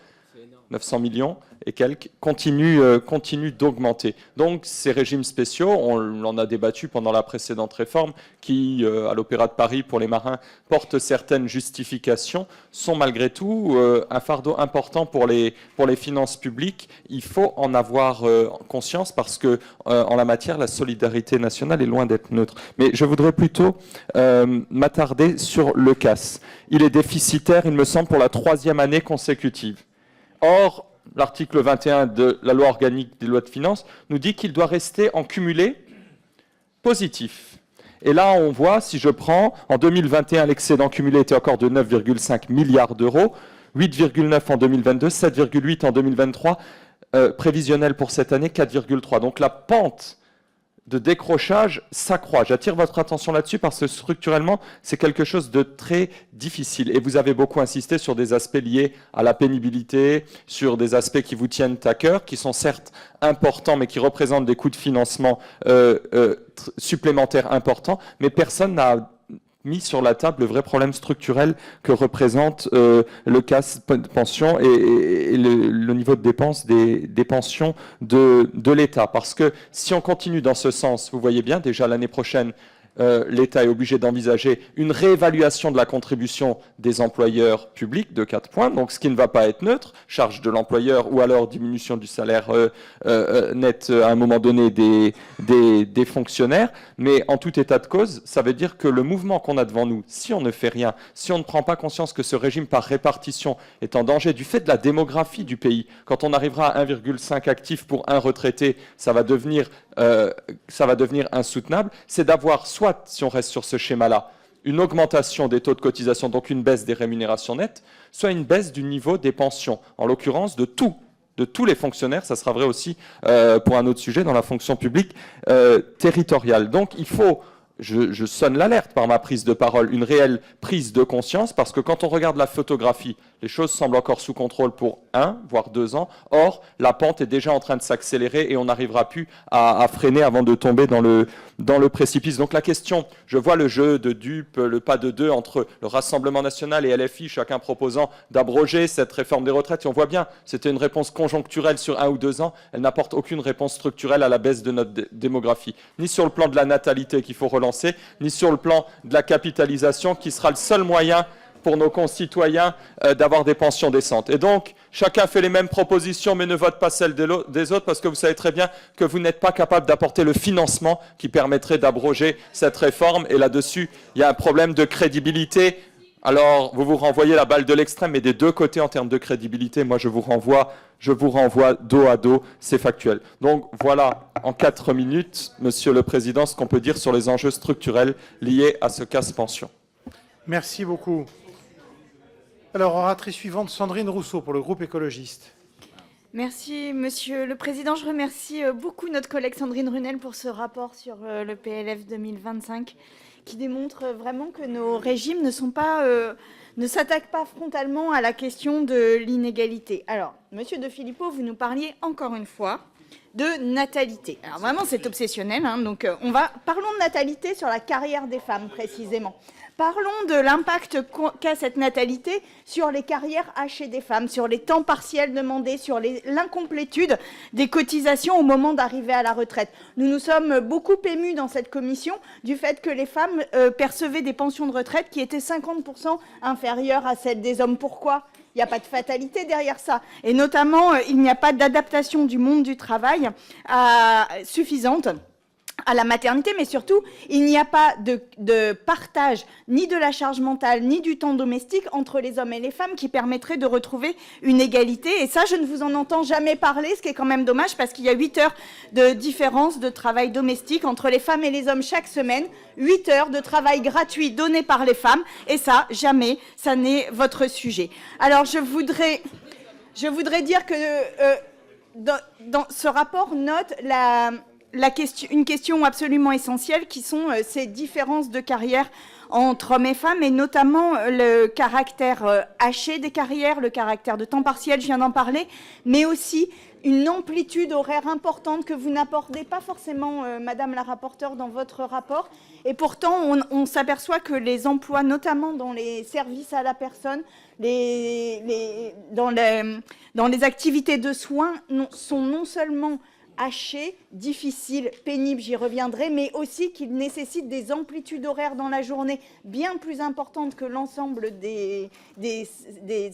900 millions et quelques, continue d'augmenter. Donc ces régimes spéciaux, on en a débattu pendant la précédente réforme, qui, à l'Opéra de Paris, pour les marins, portent certaines justifications, sont malgré tout un fardeau important pour les finances publiques. Il faut en avoir conscience parce que, en la matière, la solidarité nationale est loin d'être neutre. Mais je voudrais plutôt m'attarder sur le CAS. Il est déficitaire, il me semble, pour la 3e année consécutive. Or, l'article 21 de la loi organique des lois de finances nous dit qu'il doit rester en cumulé positif. Et là, on voit, si je prends, en 2021, l'excédent cumulé était encore de 9,5 milliards d'euros, 8,9 en 2022, 7,8 en 2023, prévisionnel pour cette année, 4,3. Donc la pente de décrochage s'accroît. J'attire votre attention là-dessus parce que structurellement, c'est quelque chose de très difficile. Et vous avez beaucoup insisté sur des aspects liés à la pénibilité, sur des aspects qui vous tiennent à cœur, qui sont certes importants, mais qui représentent des coûts de financement supplémentaires importants. Mais personne n'a mis sur la table le vrai problème structurel que représente le CAS pension et le niveau de dépenses des pensions de l'État. Parce que si on continue dans ce sens, vous voyez bien, déjà l'année prochaine, l'État est obligé d'envisager une réévaluation de la contribution des employeurs publics de 4 points, donc ce qui ne va pas être neutre, charge de l'employeur ou alors diminution du salaire net à un moment donné des fonctionnaires. Mais en tout état de cause, ça veut dire que le mouvement qu'on a devant nous, si on ne fait rien, si on ne prend pas conscience que ce régime par répartition est en danger du fait de la démographie du pays, quand on arrivera à 1,5 actifs pour un retraité, ça va devenir insoutenable, c'est d'avoir soit, si on reste sur ce schéma-là, une augmentation des taux de cotisation, donc une baisse des rémunérations nettes, soit une baisse du niveau des pensions, en l'occurrence de tous les fonctionnaires, ça sera vrai aussi pour un autre sujet dans la fonction publique territoriale. Donc il faut, je sonne l'alerte par ma prise de parole, une réelle prise de conscience, parce que quand on regarde la photographie, les choses semblent encore sous contrôle pour 1, voire 2 ans. Or, la pente est déjà en train de s'accélérer et on n'arrivera plus à freiner avant de tomber dans le précipice. Donc la question, je vois le jeu de dupes, le pas de deux entre le Rassemblement national et LFI, chacun proposant d'abroger cette réforme des retraites. Et on voit bien, c'était une réponse conjoncturelle sur 1 ou 2 ans. Elle n'apporte aucune réponse structurelle à la baisse de notre démographie. Ni sur le plan de la natalité qu'il faut relancer, ni sur le plan de la capitalisation qui sera le seul moyen pour nos concitoyens d'avoir des pensions décentes. Et donc, chacun fait les mêmes propositions, mais ne vote pas celles des autres, parce que vous savez très bien que vous n'êtes pas capable d'apporter le financement qui permettrait d'abroger cette réforme. Et là-dessus, il y a un problème de crédibilité. Alors, vous vous renvoyez la balle de l'extrême, mais des deux côtés en termes de crédibilité, moi je vous renvoie dos à dos, c'est factuel. Donc voilà, en 4 minutes, Monsieur le Président, ce qu'on peut dire sur les enjeux structurels liés à ce CAS pension. Merci beaucoup. Alors, oratrice suivante, Sandrine Rousseau, pour le groupe écologiste. Merci, Monsieur le Président. Je remercie beaucoup notre collègue Sandrine Runel pour ce rapport sur le PLF 2025 qui démontre vraiment que nos régimes ne s'attaquent pas frontalement à la question de l'inégalité. Alors, Monsieur de Philippot, vous nous parliez encore une fois de natalité. Alors vraiment, c'est obsessionnel. Donc, parlons de natalité sur la carrière des femmes, précisément. Parlons de l'impact qu'a cette natalité sur les carrières hachées des femmes, sur les temps partiels demandés, sur l'incomplétude des cotisations au moment d'arriver à la retraite. Nous nous sommes beaucoup émus dans cette commission du fait que les femmes percevaient des pensions de retraite qui étaient 50% inférieures à celles des hommes. Pourquoi ? Il n'y a pas de fatalité derrière ça. Et notamment, il n'y a pas d'adaptation du monde du travail suffisante à la maternité, mais surtout, il n'y a pas de partage ni de la charge mentale, ni du temps domestique entre les hommes et les femmes qui permettrait de retrouver une égalité. Et ça, je ne vous en entends jamais parler, ce qui est quand même dommage, parce qu'il y a 8 heures de différence de travail domestique entre les femmes et les hommes chaque semaine, 8 heures de travail gratuit donné par les femmes, et ça, jamais, ça n'est votre sujet. Alors, je voudrais dire que dans ce rapport note une question absolument essentielle qui sont ces différences de carrière entre hommes et femmes, et notamment le caractère haché des carrières, le caractère de temps partiel, je viens d'en parler, mais aussi une amplitude horaire importante que vous n'apportez pas forcément, Madame la rapporteure, dans votre rapport. Et pourtant, on s'aperçoit que les emplois, notamment dans les services à la personne, dans les activités de soins, sont non seulement hachés, difficiles, pénibles, j'y reviendrai, mais aussi qu'ils nécessitent des amplitudes horaires dans la journée bien plus importantes que l'ensemble des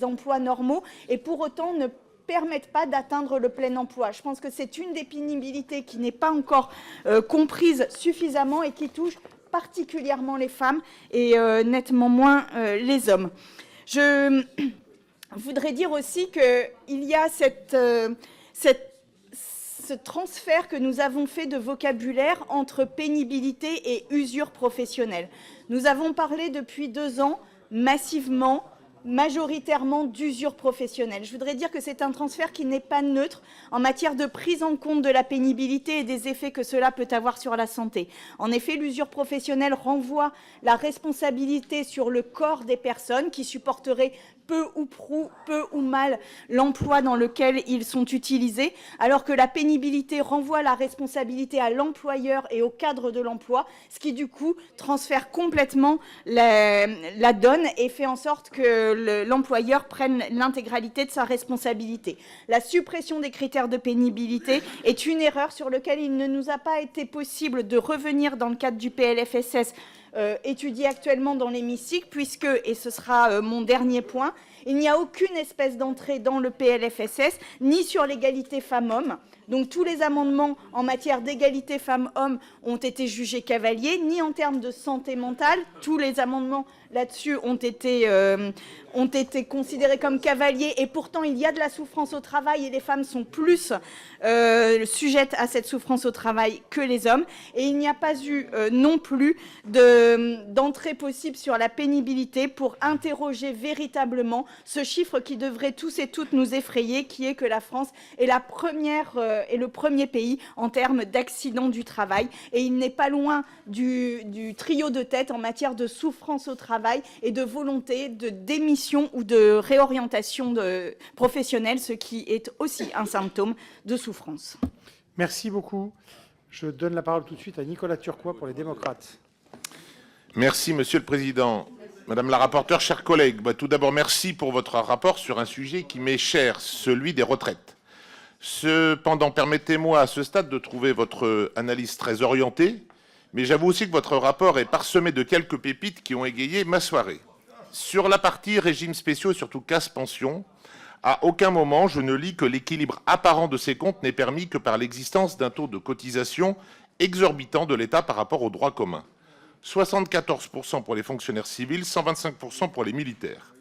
emplois normaux, et pour autant ne permettent pas d'atteindre le plein emploi. Je pense que c'est une des pénibilités qui n'est pas encore comprise suffisamment et qui touche particulièrement les femmes et nettement moins les hommes. Je voudrais dire aussi qu'il y a ce transfert que nous avons fait de vocabulaire entre pénibilité et usure professionnelle. Nous avons parlé depuis 2 ans massivement, majoritairement d'usure professionnelle. Je voudrais dire que c'est un transfert qui n'est pas neutre en matière de prise en compte de la pénibilité et des effets que cela peut avoir sur la santé. En effet, l'usure professionnelle renvoie la responsabilité sur le corps des personnes qui supporteraient peu ou mal l'emploi dans lequel ils sont utilisés, alors que la pénibilité renvoie la responsabilité à l'employeur et au cadre de l'emploi, ce qui du coup transfère complètement la donne et fait en sorte que l'employeur prenne l'intégralité de sa responsabilité. La suppression des critères de pénibilité est une erreur sur laquelle il ne nous a pas été possible de revenir dans le cadre du PLFSS étudié actuellement dans l'hémicycle, puisque, et ce sera mon dernier point, il n'y a aucune espèce d'entrée dans le PLFSS, ni sur l'égalité femmes-hommes. Donc tous les amendements en matière d'égalité femmes-hommes ont été jugés cavaliers, ni en termes de santé mentale. Tous les amendements là-dessus ont été considérés comme cavaliers, et pourtant il y a de la souffrance au travail et les femmes sont plus sujettes à cette souffrance au travail que les hommes. Et il n'y a pas eu non plus d'entrée possible sur la pénibilité pour interroger véritablement ce chiffre qui devrait tous et toutes nous effrayer, qui est que la France est le premier pays en termes d'accidents du travail, et il n'est pas loin du trio de tête en matière de souffrance au travail et de volonté de démission ou de réorientation professionnelle, ce qui est aussi un symptôme de souffrance. Merci beaucoup. Je donne la parole tout de suite à Nicolas Turquois pour les démocrates. Merci, Monsieur le Président. Madame la rapporteure, chers collègues, tout d'abord, merci pour votre rapport sur un sujet qui m'est cher, celui des retraites. Cependant, permettez-moi à ce stade de trouver votre analyse très orientée, mais j'avoue aussi que votre rapport est parsemé de quelques pépites qui ont égayé ma soirée. Sur la partie régimes spéciaux et surtout casse-pension, à aucun moment je ne lis que l'équilibre apparent de ces comptes n'est permis que par l'existence d'un taux de cotisation exorbitant de l'État par rapport au droit commun. 74% pour les fonctionnaires civils, 125% pour les militaires.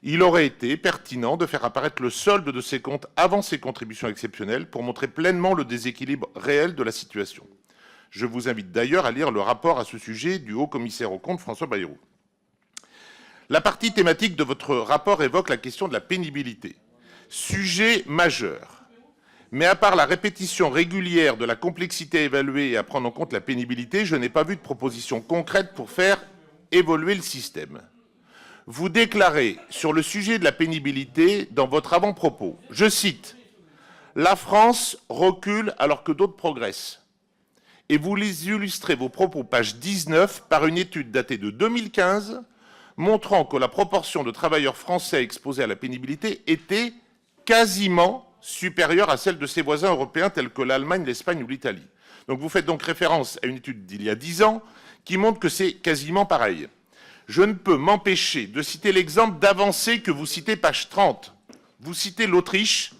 Il aurait été pertinent de faire apparaître le solde de ces comptes avant ces contributions exceptionnelles pour montrer pleinement le déséquilibre réel de la situation. Je vous invite d'ailleurs à lire le rapport à ce sujet du haut-commissaire aux comptes, François Bayrou. La partie thématique de votre rapport évoque la question de la pénibilité. Sujet majeur. Mais à part la répétition régulière de la complexité à évaluer et à prendre en compte la pénibilité, je n'ai pas vu de proposition concrète pour faire évoluer le système. Vous déclarez sur le sujet de la pénibilité dans votre avant-propos, je cite, « La France recule alors que d'autres progressent ». Et vous les illustrez vos propos, page 19, par une étude datée de 2015, montrant que la proportion de travailleurs français exposés à la pénibilité était quasiment supérieure à celle de ses voisins européens tels que l'Allemagne, l'Espagne ou l'Italie. Donc vous faites donc référence à une étude d'il y a 10 ans qui montre que c'est quasiment pareil. Je ne peux m'empêcher de citer l'exemple d'avancée que vous citez, page 30. Vous citez l'Autriche,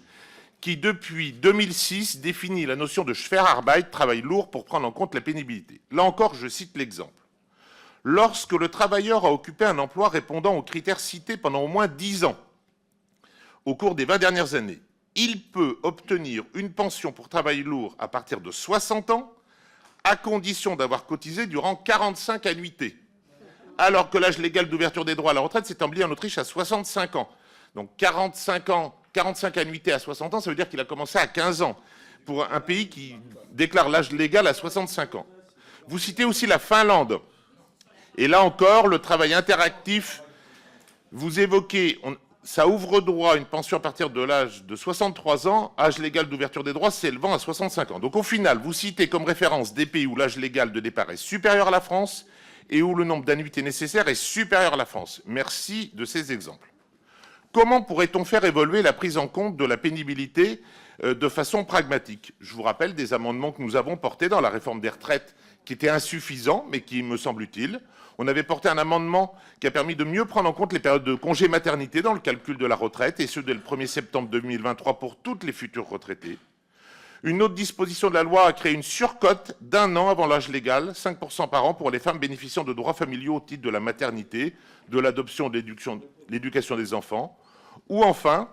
qui, depuis 2006, définit la notion de Schwerarbeit, travail lourd, pour prendre en compte la pénibilité. Là encore, je cite l'exemple. Lorsque le travailleur a occupé un emploi répondant aux critères cités pendant au moins 10 ans, au cours des 20 dernières années, il peut obtenir une pension pour travail lourd à partir de 60 ans, à condition d'avoir cotisé durant 45 annuités. Alors que l'âge légal d'ouverture des droits à la retraite s'est établi en Autriche à 65 ans. Donc 45 annuités à 60 ans, ça veut dire qu'il a commencé à 15 ans, pour un pays qui déclare l'âge légal à 65 ans. Vous citez aussi la Finlande. Et là encore, le travail interactif, vous évoquez, ça ouvre droit à une pension à partir de l'âge de 63 ans, âge légal d'ouverture des droits s'élevant à 65 ans. Donc au final, vous citez comme référence des pays où l'âge légal de départ est supérieur à la France et où le nombre d'annuités nécessaires est supérieur à la France. Merci de ces exemples. Comment pourrait-on faire évoluer la prise en compte de la pénibilité de façon pragmatique? Je vous rappelle des amendements que nous avons portés dans la réforme des retraites qui étaient insuffisants, mais qui me semblent utiles. On avait porté un amendement qui a permis de mieux prendre en compte les périodes de congé maternité dans le calcul de la retraite, et ce dès le 1er septembre 2023 pour toutes les futurs retraités. Une autre disposition de la loi a créé une surcote d'1 an avant l'âge légal, 5% par an pour les femmes bénéficiant de droits familiaux au titre de la maternité, de l'adoption, de l'éducation des enfants, ou enfin,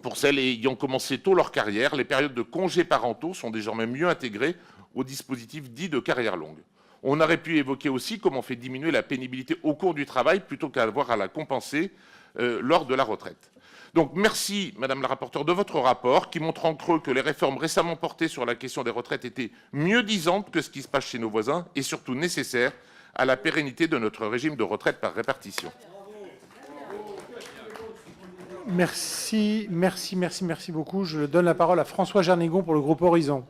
pour celles ayant commencé tôt leur carrière, les périodes de congés parentaux sont désormais mieux intégrées au dispositif dit de carrière longue. On aurait pu évoquer aussi comment on fait diminuer la pénibilité au cours du travail plutôt qu'avoir à la compenser lors de la retraite. Donc merci, Madame la rapporteure, de votre rapport qui montre en creux que les réformes récemment portées sur la question des retraites étaient mieux disantes que ce qui se passe chez nos voisins et surtout nécessaires à la pérennité de notre régime de retraite par répartition. Merci beaucoup. Je donne la parole à François Jarnigon pour le groupe Horizon.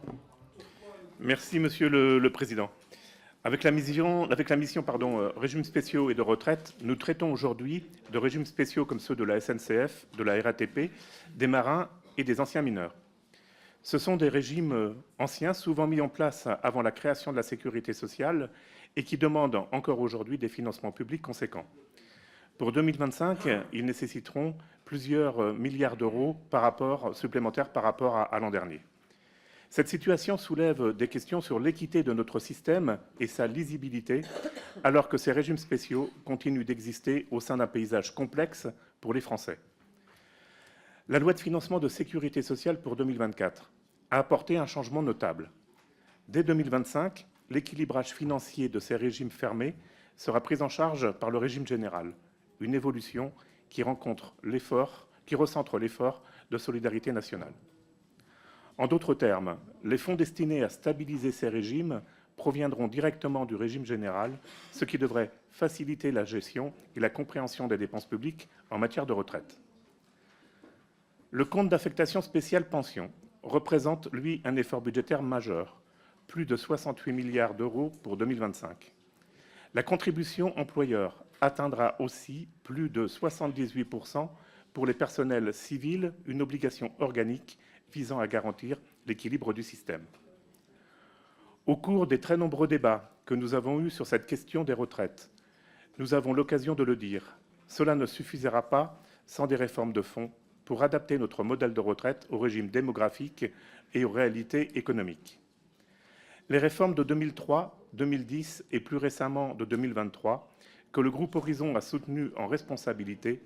Merci, Monsieur le Président. Avec la mission régimes spéciaux et de retraite, nous traitons aujourd'hui de régimes spéciaux comme ceux de la SNCF, de la RATP, des marins et des anciens mineurs. Ce sont des régimes anciens, souvent mis en place avant la création de la sécurité sociale et qui demandent encore aujourd'hui des financements publics conséquents. Pour 2025, ils nécessiteront plusieurs milliards d'euros supplémentaires par rapport à l'an dernier. Cette situation soulève des questions sur l'équité de notre système et sa lisibilité, alors que ces régimes spéciaux continuent d'exister au sein d'un paysage complexe pour les Français. La loi de financement de sécurité sociale pour 2024 a apporté un changement notable. Dès 2025, l'équilibrage financier de ces régimes fermés sera pris en charge par le régime général, une évolution qui recentre l'effort de solidarité nationale. En d'autres termes, les fonds destinés à stabiliser ces régimes proviendront directement du régime général, ce qui devrait faciliter la gestion et la compréhension des dépenses publiques en matière de retraite. Le compte d'affectation spéciale pension représente, lui, un effort budgétaire majeur, plus de 68 milliards d'euros pour 2025. La contribution employeur atteindra aussi plus de 78% pour les personnels civils, une obligation organique visant à garantir l'équilibre du système. Au cours des très nombreux débats que nous avons eus sur cette question des retraites, nous avons l'occasion de le dire, cela ne suffira pas sans des réformes de fond pour adapter notre modèle de retraite au régime démographique et aux réalités économiques. Les réformes de 2003, 2010 et plus récemment de 2023, que le groupe Horizon a soutenues en responsabilité,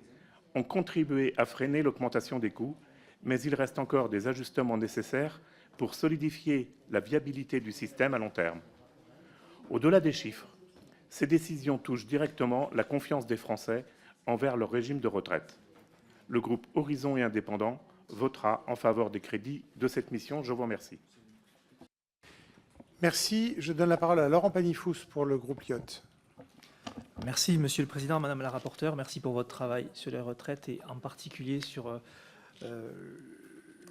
ont contribué à freiner l'augmentation des coûts, mais il reste encore des ajustements nécessaires pour solidifier la viabilité du système à long terme. Au-delà des chiffres, ces décisions touchent directement la confiance des Français envers leur régime de retraite. Le groupe Horizon et Indépendants votera en faveur des crédits de cette mission. Je vous remercie. Merci. Je donne la parole à Laurent Pagny-Fous pour le groupe LIOT. Merci, Monsieur le Président, Madame la rapporteure. Merci pour votre travail sur les retraites et en particulier sur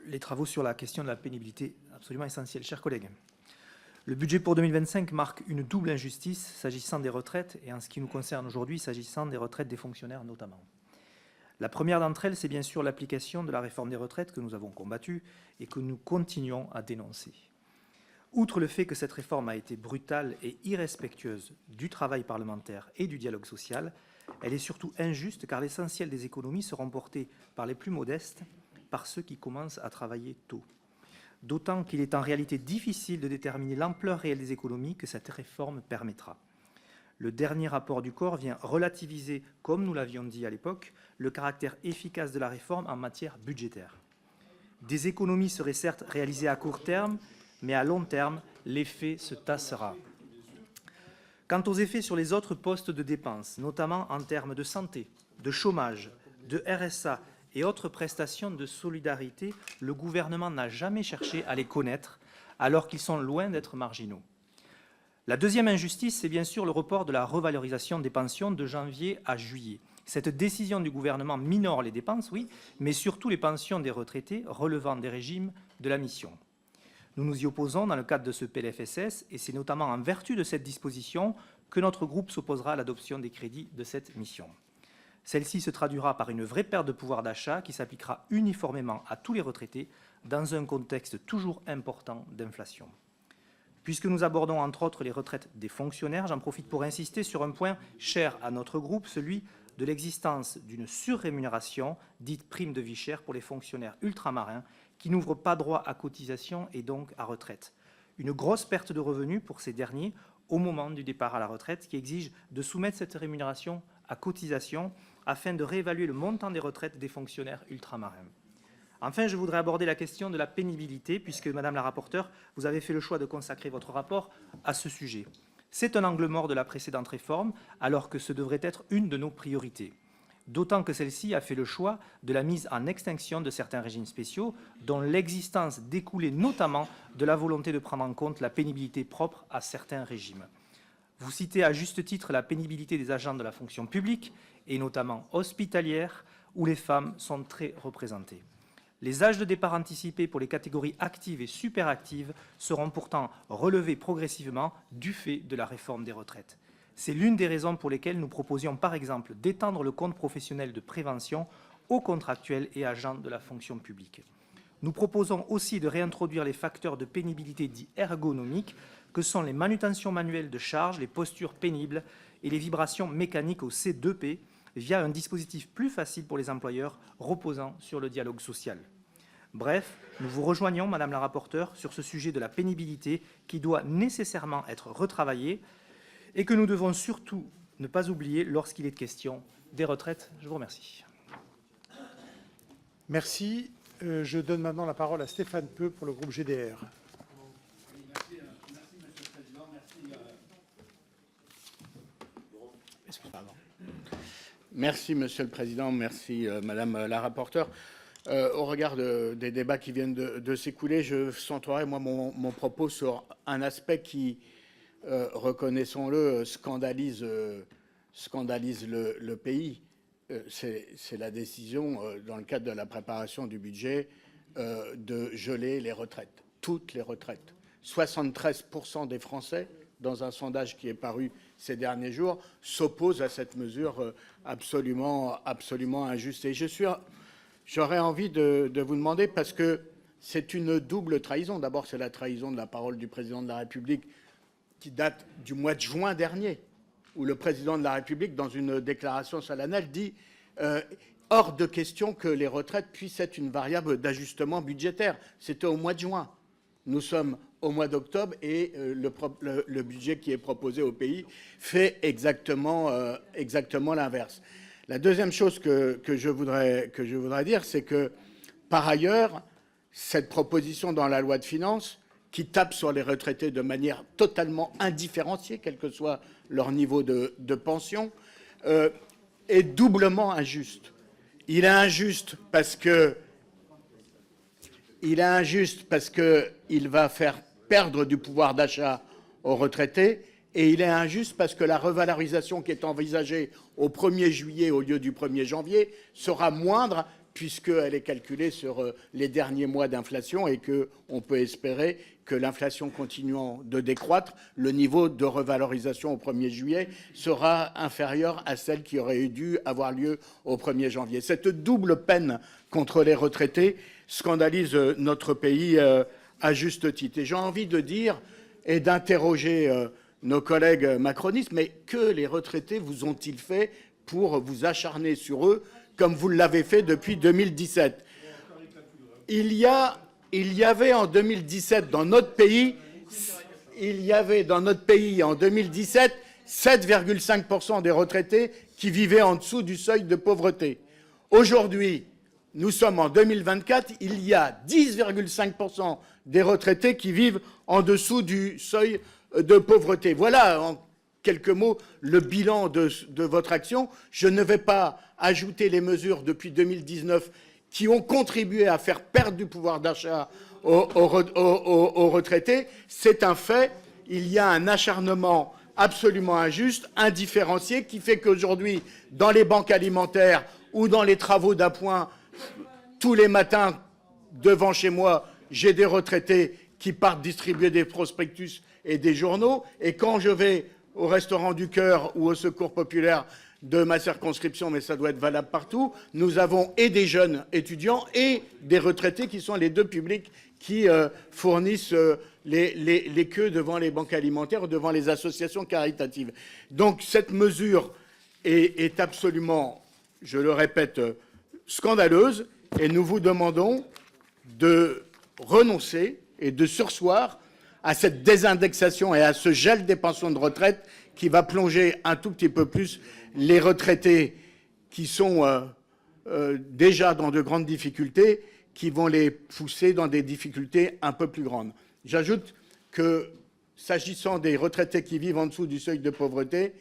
les travaux sur la question de la pénibilité, absolument essentielle. Chers collègues, le budget pour 2025 marque une double injustice s'agissant des retraites et en ce qui nous concerne aujourd'hui, s'agissant des retraites des fonctionnaires notamment. La première d'entre elles, c'est bien sûr l'application de la réforme des retraites que nous avons combattue et que nous continuons à dénoncer. Outre le fait que cette réforme a été brutale et irrespectueuse du travail parlementaire et du dialogue social, elle est surtout injuste car l'essentiel des économies seront portées par les plus modestes, par ceux qui commencent à travailler tôt. D'autant qu'il est en réalité difficile de déterminer l'ampleur réelle des économies que cette réforme permettra. Le dernier rapport du corps vient relativiser, comme nous l'avions dit à l'époque, le caractère efficace de la réforme en matière budgétaire. Des économies seraient certes réalisées à court terme, mais à long terme, l'effet se tassera. Quant aux effets sur les autres postes de dépenses, notamment en termes de santé, de chômage, de RSA et autres prestations de solidarité, le gouvernement n'a jamais cherché à les connaître, alors qu'ils sont loin d'être marginaux. La deuxième injustice, c'est bien sûr le report de la revalorisation des pensions de janvier à juillet. Cette décision du gouvernement minore les dépenses, oui, mais surtout les pensions des retraités relevant des régimes de la mission. Nous nous y opposons dans le cadre de ce PLFSS et c'est notamment en vertu de cette disposition que notre groupe s'opposera à l'adoption des crédits de cette mission. Celle-ci se traduira par une vraie perte de pouvoir d'achat qui s'appliquera uniformément à tous les retraités dans un contexte toujours important d'inflation. Puisque nous abordons entre autres les retraites des fonctionnaires, j'en profite pour insister sur un point cher à notre groupe, celui de l'existence d'une surrémunération dite prime de vie chère pour les fonctionnaires ultramarins qui n'ouvrent pas droit à cotisation et donc à retraite. Une grosse perte de revenus pour ces derniers au moment du départ à la retraite qui exige de soumettre cette rémunération à cotisation afin de réévaluer le montant des retraites des fonctionnaires ultramarins. Enfin, je voudrais aborder la question de la pénibilité, puisque, Madame la rapporteure, vous avez fait le choix de consacrer votre rapport à ce sujet. C'est un angle mort de la précédente réforme, alors que ce devrait être une de nos priorités. D'autant que celle-ci a fait le choix de la mise en extinction de certains régimes spéciaux, dont l'existence découlait notamment de la volonté de prendre en compte la pénibilité propre à certains régimes. Vous citez à juste titre la pénibilité des agents de la fonction publique, et notamment hospitalière, où les femmes sont très représentées. Les âges de départ anticipés pour les catégories actives et superactives seront pourtant relevés progressivement du fait de la réforme des retraites. C'est l'une des raisons pour lesquelles nous proposions par exemple d'étendre le compte professionnel de prévention aux contractuels et agents de la fonction publique. Nous proposons aussi de réintroduire les facteurs de pénibilité dits ergonomiques que sont les manutentions manuelles de charge, les postures pénibles et les vibrations mécaniques au C2P via un dispositif plus facile pour les employeurs reposant sur le dialogue social. Bref, nous vous rejoignons, Madame la rapporteure, sur ce sujet de la pénibilité qui doit nécessairement être retravaillé et que nous devons surtout ne pas oublier lorsqu'il est question des retraites. Je vous remercie. Merci. Je donne maintenant la parole à Stéphane Peu pour le groupe GDR. Merci, Monsieur le Président. Merci, Madame la rapporteure. Au regard des débats qui viennent de s'écouler, je centrerai moi, mon propos sur un aspect qui, reconnaissons-le, scandalise le pays. C'est la décision, dans le cadre de la préparation du budget, de geler les retraites, toutes les retraites. 73% des Français, dans un sondage qui est paru ces derniers jours, s'opposent à cette mesure absolument injuste. Et j'aurais envie de vous demander, parce que c'est une double trahison. D'abord, c'est la trahison de la parole du président de la République qui date du mois de juin dernier, où le président de la République, dans une déclaration solennelle, dit hors de question que les retraites puissent être une variable d'ajustement budgétaire. C'était au mois de juin. Nous sommes au mois d'octobre et le budget qui est proposé au pays fait exactement l'inverse. La deuxième chose que je voudrais dire, c'est que, par ailleurs, cette proposition dans la loi de finances, qui tape sur les retraités de manière totalement indifférenciée, quel que soit leur niveau de pension, est doublement injuste. Il est injuste parce qu'il va faire perdre du pouvoir d'achat aux retraités, et il est injuste parce que la revalorisation qui est envisagée au 1er juillet au lieu du 1er janvier sera moindre, puisqu'elle est calculée sur les derniers mois d'inflation et qu'on peut espérer que l'inflation continuant de décroître, le niveau de revalorisation au 1er juillet sera inférieur à celle qui aurait dû avoir lieu au 1er janvier. Cette double peine contre les retraités scandalise notre pays à juste titre. Et j'ai envie de dire et d'interroger nos collègues macronistes, mais que les retraités vous ont-ils fait pour vous acharner sur eux comme vous l'avez fait depuis 2017. Il y avait en 2017 dans notre pays, en 2017 7,5% des retraités qui vivaient en dessous du seuil de pauvreté. Aujourd'hui, nous sommes en 2024, il y a 10,5% des retraités qui vivent en dessous du seuil de pauvreté. Voilà, en quelques mots, le bilan de votre action. Je ne vais pas ajouter les mesures depuis 2019 qui ont contribué à faire perdre du pouvoir d'achat aux retraités. C'est un fait. il y a un acharnement absolument injuste, indifférencié, qui fait qu'aujourd'hui, dans les banques alimentaires ou dans les travaux d'appoint, tous les matins, devant chez moi, j'ai des retraités qui partent distribuer des prospectus et des journaux. Et quand je vais au Restaurant du Cœur ou au Secours populaire de ma circonscription, mais ça doit être valable partout, nous avons et des jeunes étudiants et des retraités qui sont les deux publics qui fournissent les queues devant les banques alimentaires ou devant les associations caritatives. Donc cette mesure est absolument, je le répète, scandaleuse, et nous vous demandons de renoncer et de surseoir à cette désindexation et à ce gel des pensions de retraite qui va plonger un tout petit peu plus les retraités qui sont déjà dans de grandes difficultés, qui vont les pousser dans des difficultés un peu plus grandes. J'ajoute que, s'agissant des retraités qui vivent en dessous du seuil de pauvreté,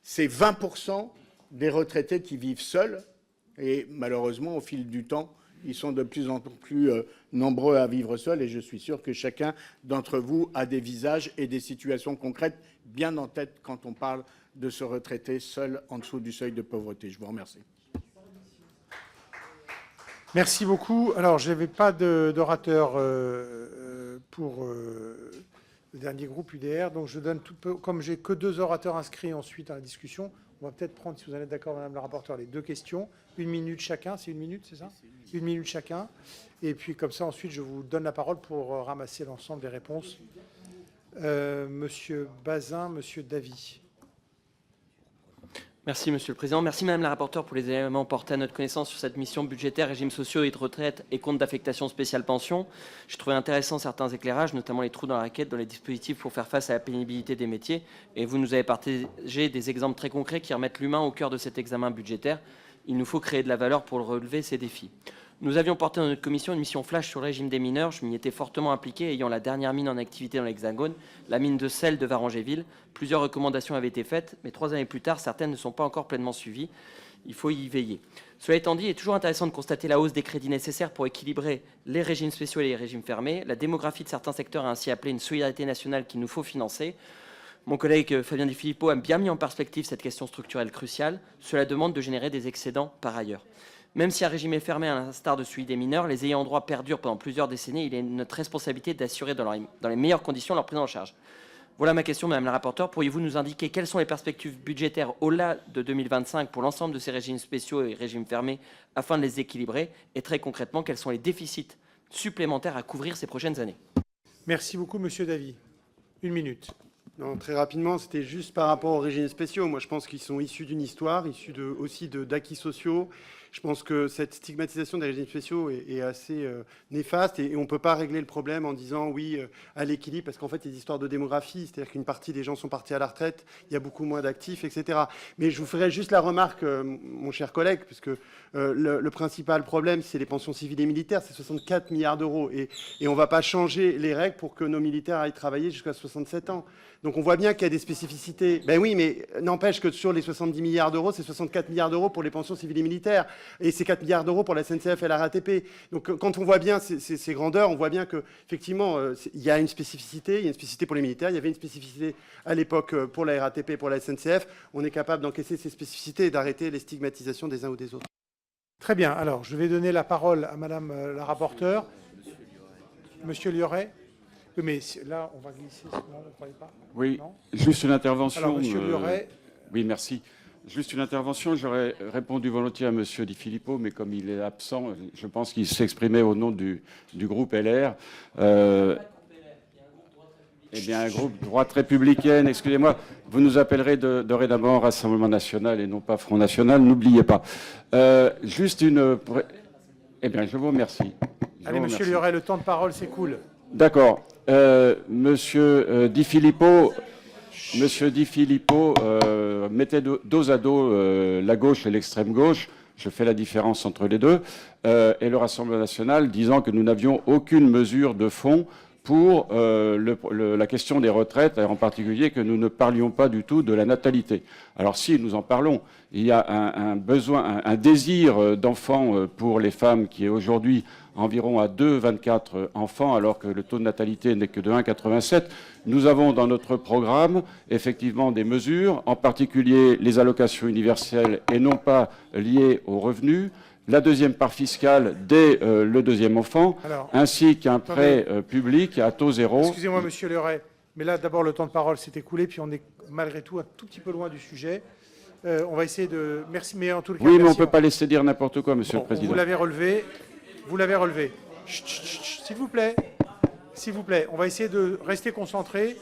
c'est 20% des retraités qui vivent seuls, et malheureusement, au fil du temps, ils sont de plus en plus nombreux à vivre seuls, et je suis sûr que chacun d'entre vous a des visages et des situations concrètes bien en tête quand on parle de se retraiter seul en dessous du seuil de pauvreté. Je vous remercie. Merci beaucoup. Alors, je n'avais pas d'orateur pour le dernier groupe UDR, donc je donne comme j'ai que 2 orateurs inscrits ensuite à la discussion, on va peut-être prendre, si vous en êtes d'accord, Madame la rapporteure, les 2 questions. 1 minute chacun, c'est 1 minute, c'est ça? 1 minute chacun. Et puis comme ça, ensuite, je vous donne la parole pour ramasser l'ensemble des réponses. Monsieur Bazin, Monsieur Davy. Merci Monsieur le Président. Merci Madame la rapporteure pour les éléments portés à notre connaissance sur cette mission budgétaire, régimes sociaux et de retraite et compte d'affectation spéciale pension. J'ai trouvé intéressant certains éclairages, notamment les trous dans la raquette dans les dispositifs pour faire face à la pénibilité des métiers. Et vous nous avez partagé des exemples très concrets qui remettent l'humain au cœur de cet examen budgétaire. Il nous faut créer de la valeur pour relever ces défis. Nous avions porté dans notre commission une mission flash sur le régime des mineurs. Je m'y étais fortement impliqué, ayant la dernière mine en activité dans l'Hexagone, la mine de sel de Varangéville. Plusieurs recommandations avaient été faites, mais 3 années plus tard, certaines ne sont pas encore pleinement suivies. Il faut y veiller. Cela étant dit, il est toujours intéressant de constater la hausse des crédits nécessaires pour équilibrer les régimes spéciaux et les régimes fermés. La démographie de certains secteurs a ainsi appelé une solidarité nationale qu'il nous faut financer. Mon collègue Fabien Di Filippo a bien mis en perspective cette question structurelle cruciale. Cela demande de générer des excédents par ailleurs. Même si un régime est fermé à l'instar de celui des mineurs, les ayants droit perdurent pendant plusieurs décennies. Il est notre responsabilité d'assurer dans les meilleures conditions leur prise en charge. Voilà ma question, Madame la rapporteure. Pourriez-vous nous indiquer quelles sont les perspectives budgétaires au-delà de 2025 pour l'ensemble de ces régimes spéciaux et régimes fermés afin de les équilibrer? Et très concrètement, quels sont les déficits supplémentaires à couvrir ces prochaines années? Merci beaucoup, Monsieur Davy. 1 minute. Non, très rapidement, c'était juste par rapport aux régimes spéciaux. Moi, je pense qu'ils sont issus d'une histoire, issus aussi d'acquis sociaux. Je pense que cette stigmatisation des régimes spéciaux est assez néfaste et on ne peut pas régler le problème en disant oui à l'équilibre parce qu'en fait, il y a des histoires de démographie, c'est-à-dire qu'une partie des gens sont partis à la retraite, il y a beaucoup moins d'actifs, etc. Mais je vous ferai juste la remarque, mon cher collègue, puisque le principal problème, c'est les pensions civiles et militaires, c'est 64 milliards d'euros et on ne va pas changer les règles pour que nos militaires aillent travailler jusqu'à 67 ans. Donc on voit bien qu'il y a des spécificités. Ben oui, mais n'empêche que sur les 70 milliards d'euros, c'est 64 milliards d'euros pour les pensions civiles et militaires. Et c'est 4 milliards d'euros pour la SNCF et la RATP. Donc quand on voit bien ces grandeurs, on voit bien qu'effectivement, il y a une spécificité. Il y a une spécificité pour les militaires. Il y avait une spécificité à l'époque pour la RATP et pour la SNCF. On est capable d'encaisser ces spécificités et d'arrêter les stigmatisations des uns ou des autres. Très bien. Alors, je vais donner la parole à Madame la rapporteure. Monsieur Liorey. Oui, mais là, on va glisser, non, vous ne croyez pas? Oui, non, juste une intervention. Alors, Monsieur Liorey. Oui, merci. Juste une intervention. J'aurais répondu volontiers à Monsieur Di Filippo, mais comme il est absent, je pense qu'il s'exprimait au nom du groupe LR. Eh bien, un groupe droite républicaine, excusez-moi, vous nous appellerez dorénavant Rassemblement National et non pas Front National, n'oubliez pas. Juste une... Eh bien, je vous remercie. Allez, Monsieur Liorey, le temps de parole s'écoule. D'accord. Monsieur Di Filippo mettait dos à dos la gauche et l'extrême gauche. Je fais la différence entre les deux. Et le Rassemblement national disant que nous n'avions aucune mesure de fond pour la question des retraites, et en particulier que nous ne parlions pas du tout de la natalité. Alors si, nous en parlons. Il y a un besoin, un désir d'enfant pour les femmes qui est aujourd'hui environ à 2,24 enfants, alors que le taux de natalité n'est que de 1,87. Nous avons dans notre programme effectivement des mesures, en particulier les allocations universelles et non pas liées aux revenus, la deuxième part fiscale dès le deuxième enfant, ainsi qu'un prêt public à taux zéro. Excusez-moi, monsieur Leray, mais là, d'abord, le temps de parole s'est écoulé, puis on est malgré tout un tout petit peu loin du sujet. On va essayer de... Merci, mais en tout cas... Oui, mais on ne peut pas laisser dire n'importe quoi, monsieur le Président. Vous l'avez relevé. Vous l'avez relevé. Chut, chut, chut, s'il vous plaît. S'il vous plaît, on va essayer de rester concentré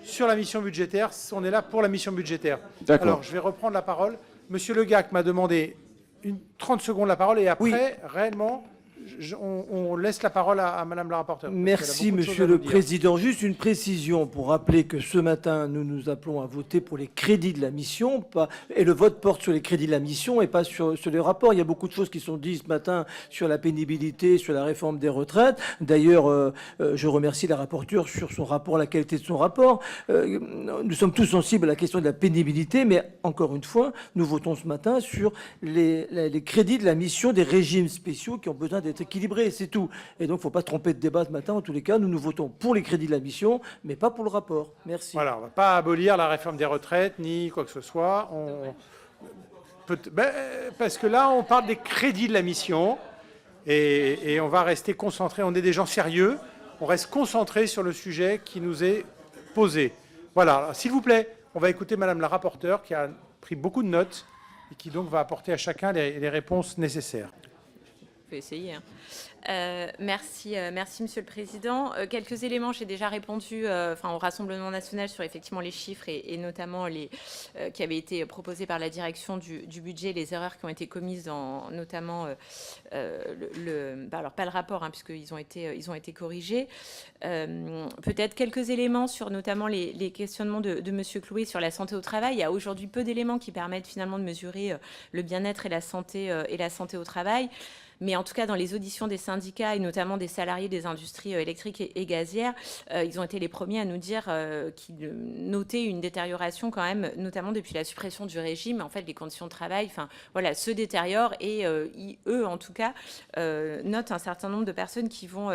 sur la mission budgétaire. On est là pour la mission budgétaire. D'accord. Alors, je vais reprendre la parole. Monsieur Le Gac m'a demandé 30 secondes la parole et après, réellement, on laisse la parole à Madame la rapporteure. Merci, Monsieur le Président. Juste une précision pour rappeler que ce matin, nous nous appelons à voter pour les crédits de la mission, et le vote porte sur les crédits de la mission et pas sur les rapports. Il y a beaucoup de choses qui sont dites ce matin sur la pénibilité, sur la réforme des retraites. D'ailleurs, je remercie la rapporteure sur son rapport, la qualité de son rapport. Nous sommes tous sensibles à la question de la pénibilité, mais encore une fois, nous votons ce matin sur les crédits de la mission des régimes spéciaux qui ont besoin d'être équilibré, c'est tout. Et donc, il ne faut pas se tromper de débat ce matin. En tous les cas, nous votons pour les crédits de la mission, mais pas pour le rapport. Merci. Voilà, on ne va pas abolir la réforme des retraites, ni quoi que ce soit. Parce que là, on parle des crédits de la mission, et on va rester concentré. On est des gens sérieux. On reste concentré sur le sujet qui nous est posé. Voilà, s'il vous plaît, on va écouter Madame la rapporteure, qui a pris beaucoup de notes, et qui donc va apporter à chacun les réponses nécessaires. On peut essayer. Merci, Monsieur le Président. Quelques éléments, j'ai déjà répondu au Rassemblement national sur effectivement les chiffres et notamment les qui avaient été proposés par la direction du budget, les erreurs qui ont été commises dans notamment alors pas le rapport puisqu'ils ont été corrigés. Peut-être quelques éléments sur notamment les questionnements de Monsieur Clouet sur la santé au travail. Il y a aujourd'hui peu d'éléments qui permettent finalement de mesurer le bien-être et la santé au travail. Mais en tout cas, dans les auditions des syndicats et notamment des salariés des industries électriques et gazières, ils ont été les premiers à nous dire qu'ils notaient une détérioration quand même, notamment depuis la suppression du régime. En fait, les conditions de travail se détériorent et eux, en tout cas, notent un certain nombre de personnes qui vont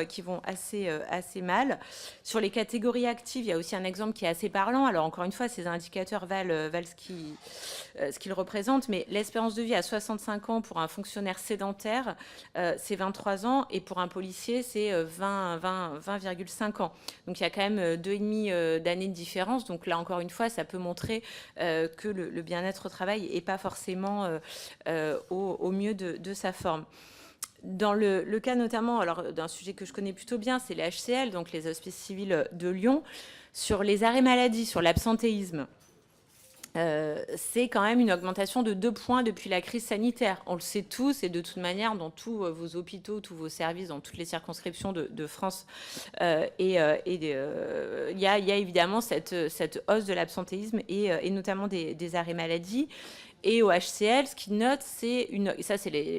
assez mal. Sur les catégories actives, il y a aussi un exemple qui est assez parlant. Alors, encore une fois, ces indicateurs valent ce qu'ils représentent, mais l'espérance de vie à 65 ans pour un fonctionnaire sédentaire, c'est 23 ans et pour un policier, c'est 20,5 ans. Donc il y a quand même 2,5 d'années de différence. Donc là, encore une fois, ça peut montrer que le bien-être au travail n'est pas forcément au mieux de sa forme. Dans le cas notamment d'un sujet que je connais plutôt bien, c'est les HCL, donc les hospices civils de Lyon, sur les arrêts maladie, sur l'absentéisme. C'est quand même une augmentation de 2 points depuis la crise sanitaire. On le sait tous et de toute manière, dans tous vos hôpitaux, tous vos services, dans toutes les circonscriptions de France, il y a évidemment cette hausse de l'absentéisme et notamment des arrêts maladie. Et au HCL, ce qu'ils notent, c'est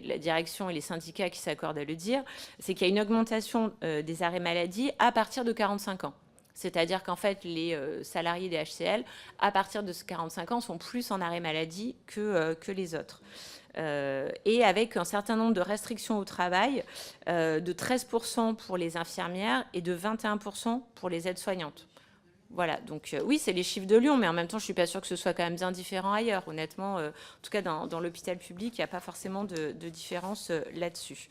la direction et les syndicats qui s'accordent à le dire, c'est qu'il y a une augmentation des arrêts maladie à partir de 45 ans. C'est-à-dire qu'en fait, les salariés des HCL, à partir de 45 ans, sont plus en arrêt maladie que les autres. Et avec un certain nombre de restrictions au travail, de 13% pour les infirmières et de 21% pour les aides-soignantes. Voilà, donc oui, c'est les chiffres de Lyon, mais en même temps, je ne suis pas sûre que ce soit quand même bien différent ailleurs. Honnêtement, en tout cas, dans l'hôpital public, il n'y a pas forcément de différence là-dessus.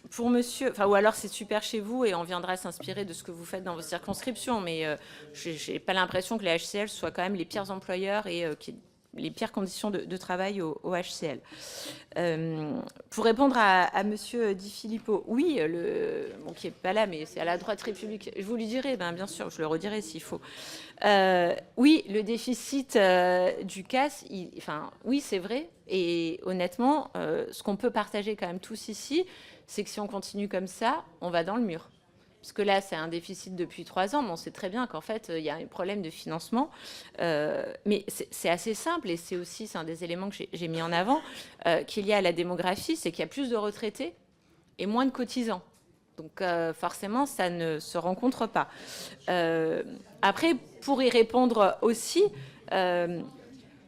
Pour monsieur, ou alors c'est super chez vous et on viendra s'inspirer de ce que vous faites dans vos circonscriptions, mais je n'ai pas l'impression que les HCL soient quand même les pires employeurs et les pires conditions de travail au HCL. Pour répondre à monsieur Di Filippo, oui, qui n'est pas là, mais c'est à la droite république, je vous lui dirai, bien sûr, je le redirai s'il faut. Oui, le déficit du CAS, oui, c'est vrai, et honnêtement, ce qu'on peut partager quand même tous ici, c'est que si on continue comme ça, on va dans le mur. Parce que là, c'est un déficit depuis 3 ans, mais on sait très bien qu'en fait, il y a un problème de financement. Mais c'est assez simple, et c'est un des éléments que j'ai mis en avant, qu'il y a à la démographie, c'est qu'il y a plus de retraités et moins de cotisants. Donc forcément, ça ne se rencontre pas. Après, pour y répondre aussi,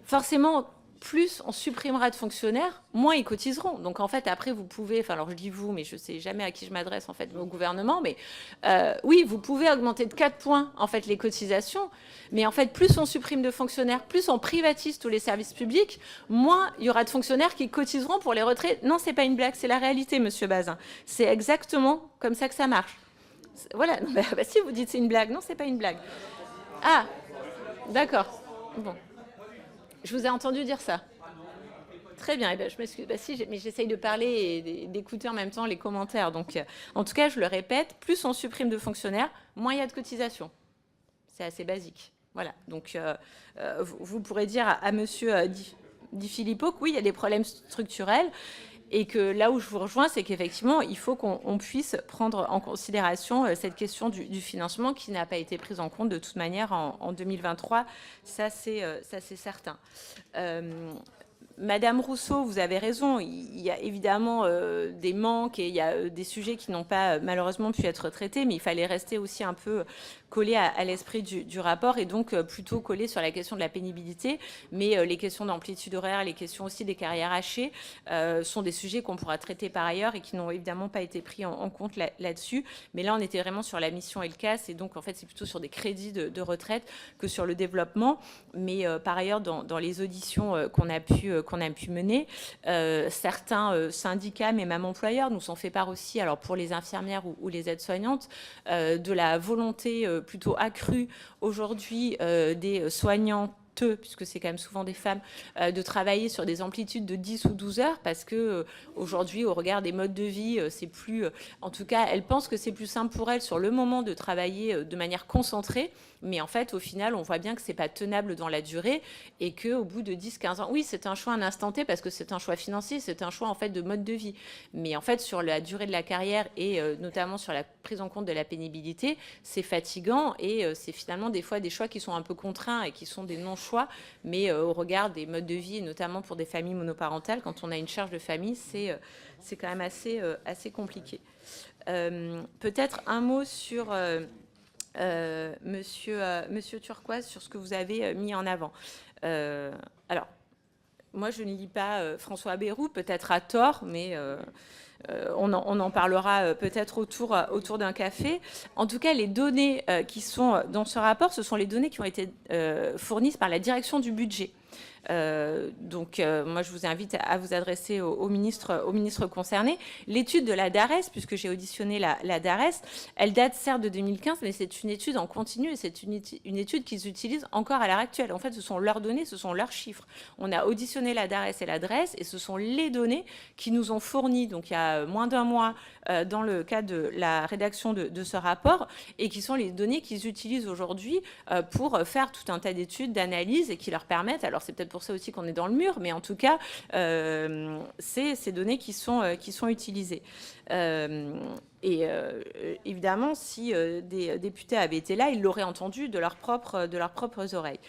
forcément, plus on supprimera de fonctionnaires, moins ils cotiseront. Donc en fait, après, vous pouvez, enfin alors je dis vous, mais je ne sais jamais à qui je m'adresse en fait au gouvernement, mais oui, vous pouvez augmenter de 4 points en fait les cotisations, mais en fait, plus on supprime de fonctionnaires, plus on privatise tous les services publics, moins il y aura de fonctionnaires qui cotiseront pour les retraites. Non, c'est pas une blague, c'est la réalité, monsieur Bazin. C'est exactement comme ça que ça marche. Voilà, non, bah, si vous dites c'est une blague, non, c'est pas une blague. Ah, d'accord. Bon. Je vous ai entendu dire ça. Très bien. Eh bien, je m'excuse. Bah, si, mais j'essaye de parler et d'écouter en même temps les commentaires. Donc, en tout cas, je le répète, plus on supprime de fonctionnaires, moins il y a de cotisations. C'est assez basique. Voilà. Donc, vous pourrez dire à monsieur Di Filippo que oui, il y a des problèmes structurels. Et que là où je vous rejoins, c'est qu'effectivement, il faut qu'on puisse prendre en considération cette question du financement qui n'a pas été prise en compte de toute manière en 2023. Ça, c'est certain. Madame Rousseau, vous avez raison, il y a évidemment des manques et il y a des sujets qui n'ont pas malheureusement pu être traités, mais il fallait rester aussi un peu collé à l'esprit du rapport et donc plutôt collé sur la question de la pénibilité. Mais les questions d'amplitude horaire, les questions aussi des carrières hachées sont des sujets qu'on pourra traiter par ailleurs et qui n'ont évidemment pas été pris en compte là-dessus. Mais là, on était vraiment sur la mission et le CAS et donc en fait, c'est plutôt sur des crédits de retraite que sur le développement. Mais par ailleurs, dans les auditions qu'on a pu mener, certains syndicats, mais même employeurs, nous ont fait part aussi, alors pour les infirmières ou les aides-soignantes, de la volonté plutôt accrue aujourd'hui des soignants, puisque c'est quand même souvent des femmes, de travailler sur des amplitudes de 10 ou 12 heures, parce que aujourd'hui, au regard des modes de vie, c'est plus... en tout cas, elles pensent que c'est plus simple pour elles sur le moment de travailler de manière concentrée, mais en fait, au final, on voit bien que c'est pas tenable dans la durée, et qu'au bout de 10-15 ans, oui, c'est un choix à un instant T, parce que c'est un choix financier, c'est un choix en fait de mode de vie. Mais en fait, sur la durée de la carrière, et notamment sur la prise en compte de la pénibilité, c'est fatigant, et c'est finalement des fois des choix qui sont un peu contraints, et qui sont des non-choix, mais au regard des modes de vie, et notamment pour des familles monoparentales, quand on a une charge de famille, c'est quand même assez compliqué. Peut-être un mot sur Monsieur Turquoise, sur ce que vous avez mis en avant. Alors, moi, je ne lis pas François Bayrou, peut-être à tort, mais... on en parlera peut-être autour d'un café. En tout cas, les données qui sont dans ce rapport, ce sont les données qui ont été fournies par la direction du budget. Donc, moi, je vous invite à vous adresser au ministre concerné. L'étude de la DARES, puisque j'ai auditionné la DARES, elle date certes de 2015, mais c'est une étude en continu et c'est une étude qu'ils utilisent encore à l'heure actuelle. En fait, ce sont leurs données, ce sont leurs chiffres. On a auditionné la DARES et la DRES et ce sont les données qui nous ont fournies, donc il y a moins d'un mois, dans le cadre de la rédaction de ce rapport, et qui sont les données qu'ils utilisent aujourd'hui pour faire tout un tas d'études, d'analyses, et qui leur permettent, alors c'est peut-être pour ça aussi qu'on est dans le mur, mais en tout cas, c'est ces données qui sont utilisées. Évidemment, si des députés avaient été là, ils l'auraient entendu de leurs propres oreilles.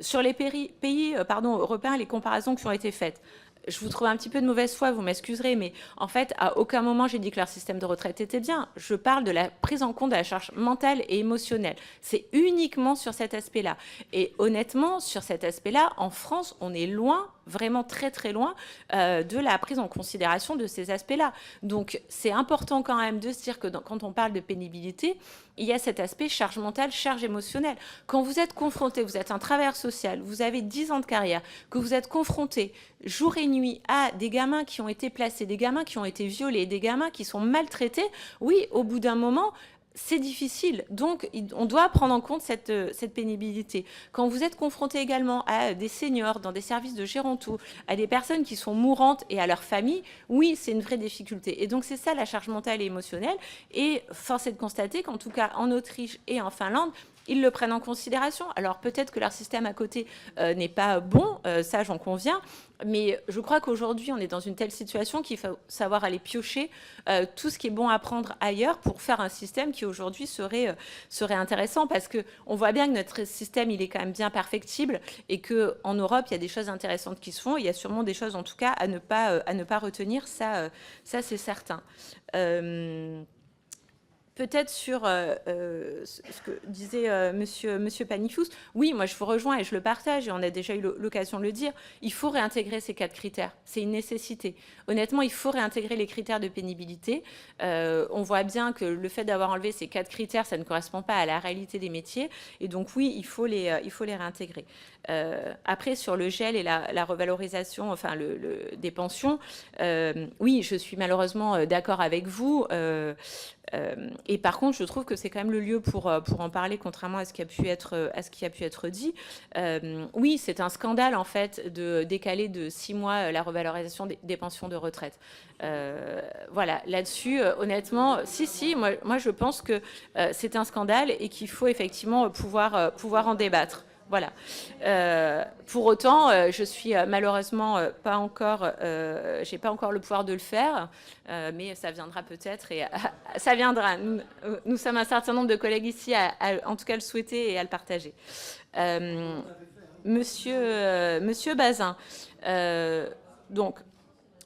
Sur les pays européens, les comparaisons qui ont été faites, je vous trouve un petit peu de mauvaise foi, vous m'excuserez, mais en fait, à aucun moment, j'ai dit que leur système de retraite était bien. Je parle de la prise en compte de la charge mentale et émotionnelle. C'est uniquement sur cet aspect-là. Et honnêtement, sur cet aspect-là, en France, on est loin, vraiment très très loin, de la prise en considération de ces aspects-là. Donc, c'est important quand même de se dire que quand on parle de pénibilité, il y a cet aspect charge mentale, charge émotionnelle. Quand vous êtes confronté, vous êtes un travailleur social, vous avez 10 ans de carrière, que vous êtes confronté jour et nuit à des gamins qui ont été placés, des gamins qui ont été violés, des gamins qui sont maltraités, oui, au bout d'un moment, c'est difficile. Donc, on doit prendre en compte cette pénibilité. Quand vous êtes confronté également à des seniors dans des services de géronto, à des personnes qui sont mourantes et à leur famille, oui, c'est une vraie difficulté. Et donc, c'est ça la charge mentale et émotionnelle. Et force est de constater qu'en tout cas, en Autriche et en Finlande, ils le prennent en considération. Alors peut-être que leur système à côté n'est pas bon, ça j'en conviens, mais je crois qu'aujourd'hui on est dans une telle situation qu'il faut savoir aller piocher tout ce qui est bon à prendre ailleurs pour faire un système qui aujourd'hui serait intéressant, parce qu'on voit bien que notre système il est quand même bien perfectible et qu'en Europe il y a des choses intéressantes qui se font, il y a sûrement des choses en tout cas à ne pas retenir, ça c'est certain. peut-être sur ce que disait monsieur Panifous, oui, moi je vous rejoins et je le partage, et on a déjà eu l'occasion de le dire, il faut réintégrer ces 4 critères, c'est une nécessité. Honnêtement, il faut réintégrer les critères de pénibilité. On voit bien que le fait d'avoir enlevé ces 4 critères, ça ne correspond pas à la réalité des métiers, et donc oui, il faut les réintégrer. Après, sur le gel et la revalorisation des pensions, oui, je suis malheureusement d'accord avec vous. Et par contre, je trouve que c'est quand même le lieu pour en parler, contrairement à ce qui a pu être dit. Oui, c'est un scandale, en fait, de décaler de 6 mois la revalorisation des pensions de retraite. Voilà, là-dessus, honnêtement, moi je pense que c'est un scandale et qu'il faut effectivement pouvoir en débattre. Voilà. Pour autant, je suis malheureusement pas encore, j'ai pas encore le pouvoir de le faire, mais ça viendra peut-être et ça viendra. Nous sommes un certain nombre de collègues ici à en tout cas le souhaiter et à le partager. Monsieur Bazin, donc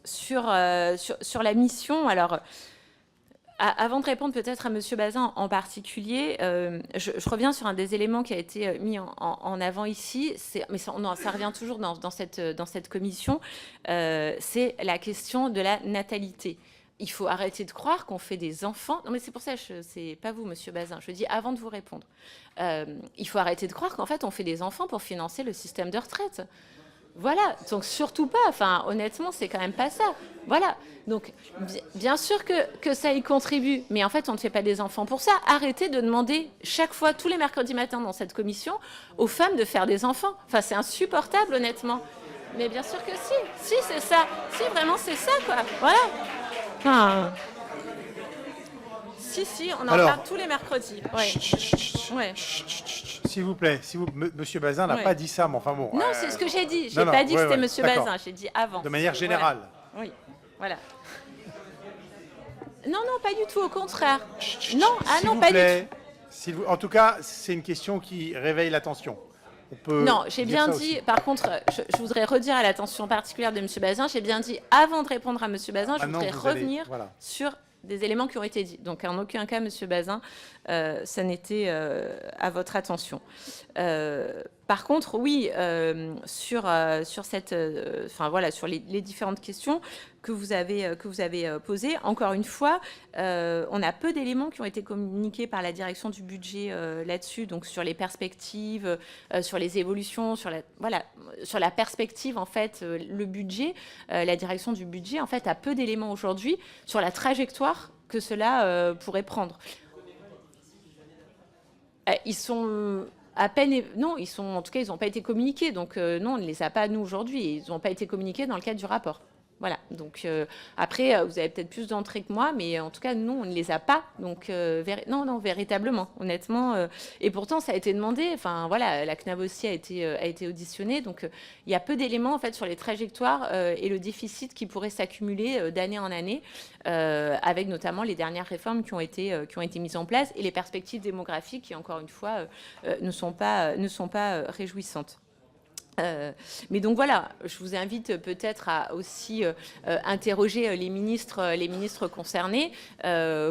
sur la mission, alors. Avant de répondre peut-être à Monsieur Bazin en particulier, je reviens sur un des éléments qui a été mis en avant ici, mais ça revient toujours dans cette commission, c'est la question de la natalité. Il faut arrêter de croire qu'on fait des enfants. Non, mais c'est pour ça, c'est pas vous, Monsieur Bazin. Je dis avant de vous répondre. Il faut arrêter de croire qu'en fait, on fait des enfants pour financer le système de retraite. Voilà, donc surtout pas, enfin honnêtement c'est quand même pas ça, voilà, donc bien sûr que ça y contribue, mais en fait on ne fait pas des enfants pour ça. Arrêtez de demander chaque fois, tous les mercredis matins dans cette commission, aux femmes de faire des enfants, enfin c'est insupportable honnêtement, mais bien sûr que si c'est ça, si vraiment c'est ça quoi, voilà, enfin... Si, on en parle tous les mercredis. Ouais. S'il vous plaît, Monsieur Bazin n'a pas dit ça, mais enfin bon. Non, c'est ce que j'ai dit. J'ai pas dit que c'était Monsieur Bazin, j'ai dit avant. De manière générale. Voilà. Oui, voilà. Non, pas du tout, au contraire. Non, pas du tout. En tout cas, c'est une question qui réveille l'attention. Non, j'ai bien dit, par contre, je voudrais redire à l'attention particulière de Monsieur Bazin, j'ai bien dit, avant de répondre à Monsieur Bazin, je voudrais revenir sur des éléments qui ont été dits. Donc, en aucun cas, Monsieur Bazin, ça n'était à votre attention. Par contre, oui, sur cette, sur les différentes questions que vous avez posées, encore une fois, on a peu d'éléments qui ont été communiqués par la direction du budget là-dessus, donc sur les perspectives, sur les évolutions, sur la perspective, en fait, le budget, la direction du budget, en fait, a peu d'éléments aujourd'hui sur la trajectoire que cela pourrait prendre. Ils sont à peine... Non, en tout cas, ils n'ont pas été communiqués. Donc, non, on ne les a pas, nous, aujourd'hui. Ils n'ont pas été communiqués dans le cadre du rapport. Voilà. Donc, après, vous avez peut-être plus d'entrées que moi, mais en tout cas, nous, on ne les a pas. Donc, non, véritablement, honnêtement. Et pourtant, ça a été demandé. Enfin, voilà, la CNAV aussi a été auditionnée. Donc, il y a peu d'éléments, en fait, sur les trajectoires et le déficit qui pourrait s'accumuler d'année en année, avec notamment les dernières réformes qui ont été mises en place et les perspectives démographiques qui, encore une fois, ne sont pas réjouissantes. Mais donc voilà, je vous invite peut-être à aussi interroger les ministres concernés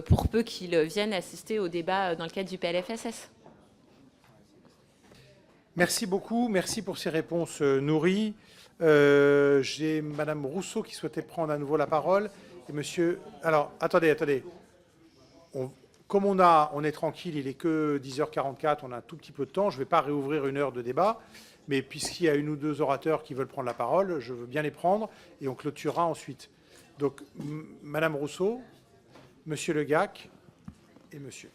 pour peu qu'ils viennent assister au débat dans le cadre du PLFSS. Merci beaucoup, merci pour ces réponses nourries. J'ai Madame Rousseau qui souhaitait prendre à nouveau la parole. Et monsieur... Alors, attendez. Comme on est tranquille, il n'est que 10h44, on a un tout petit peu de temps, je ne vais pas réouvrir une heure de débat. Mais puisqu'il y a une ou deux orateurs qui veulent prendre la parole, je veux bien les prendre et on clôturera ensuite. Donc, Madame Rousseau, Monsieur Le Gac et Monsieur.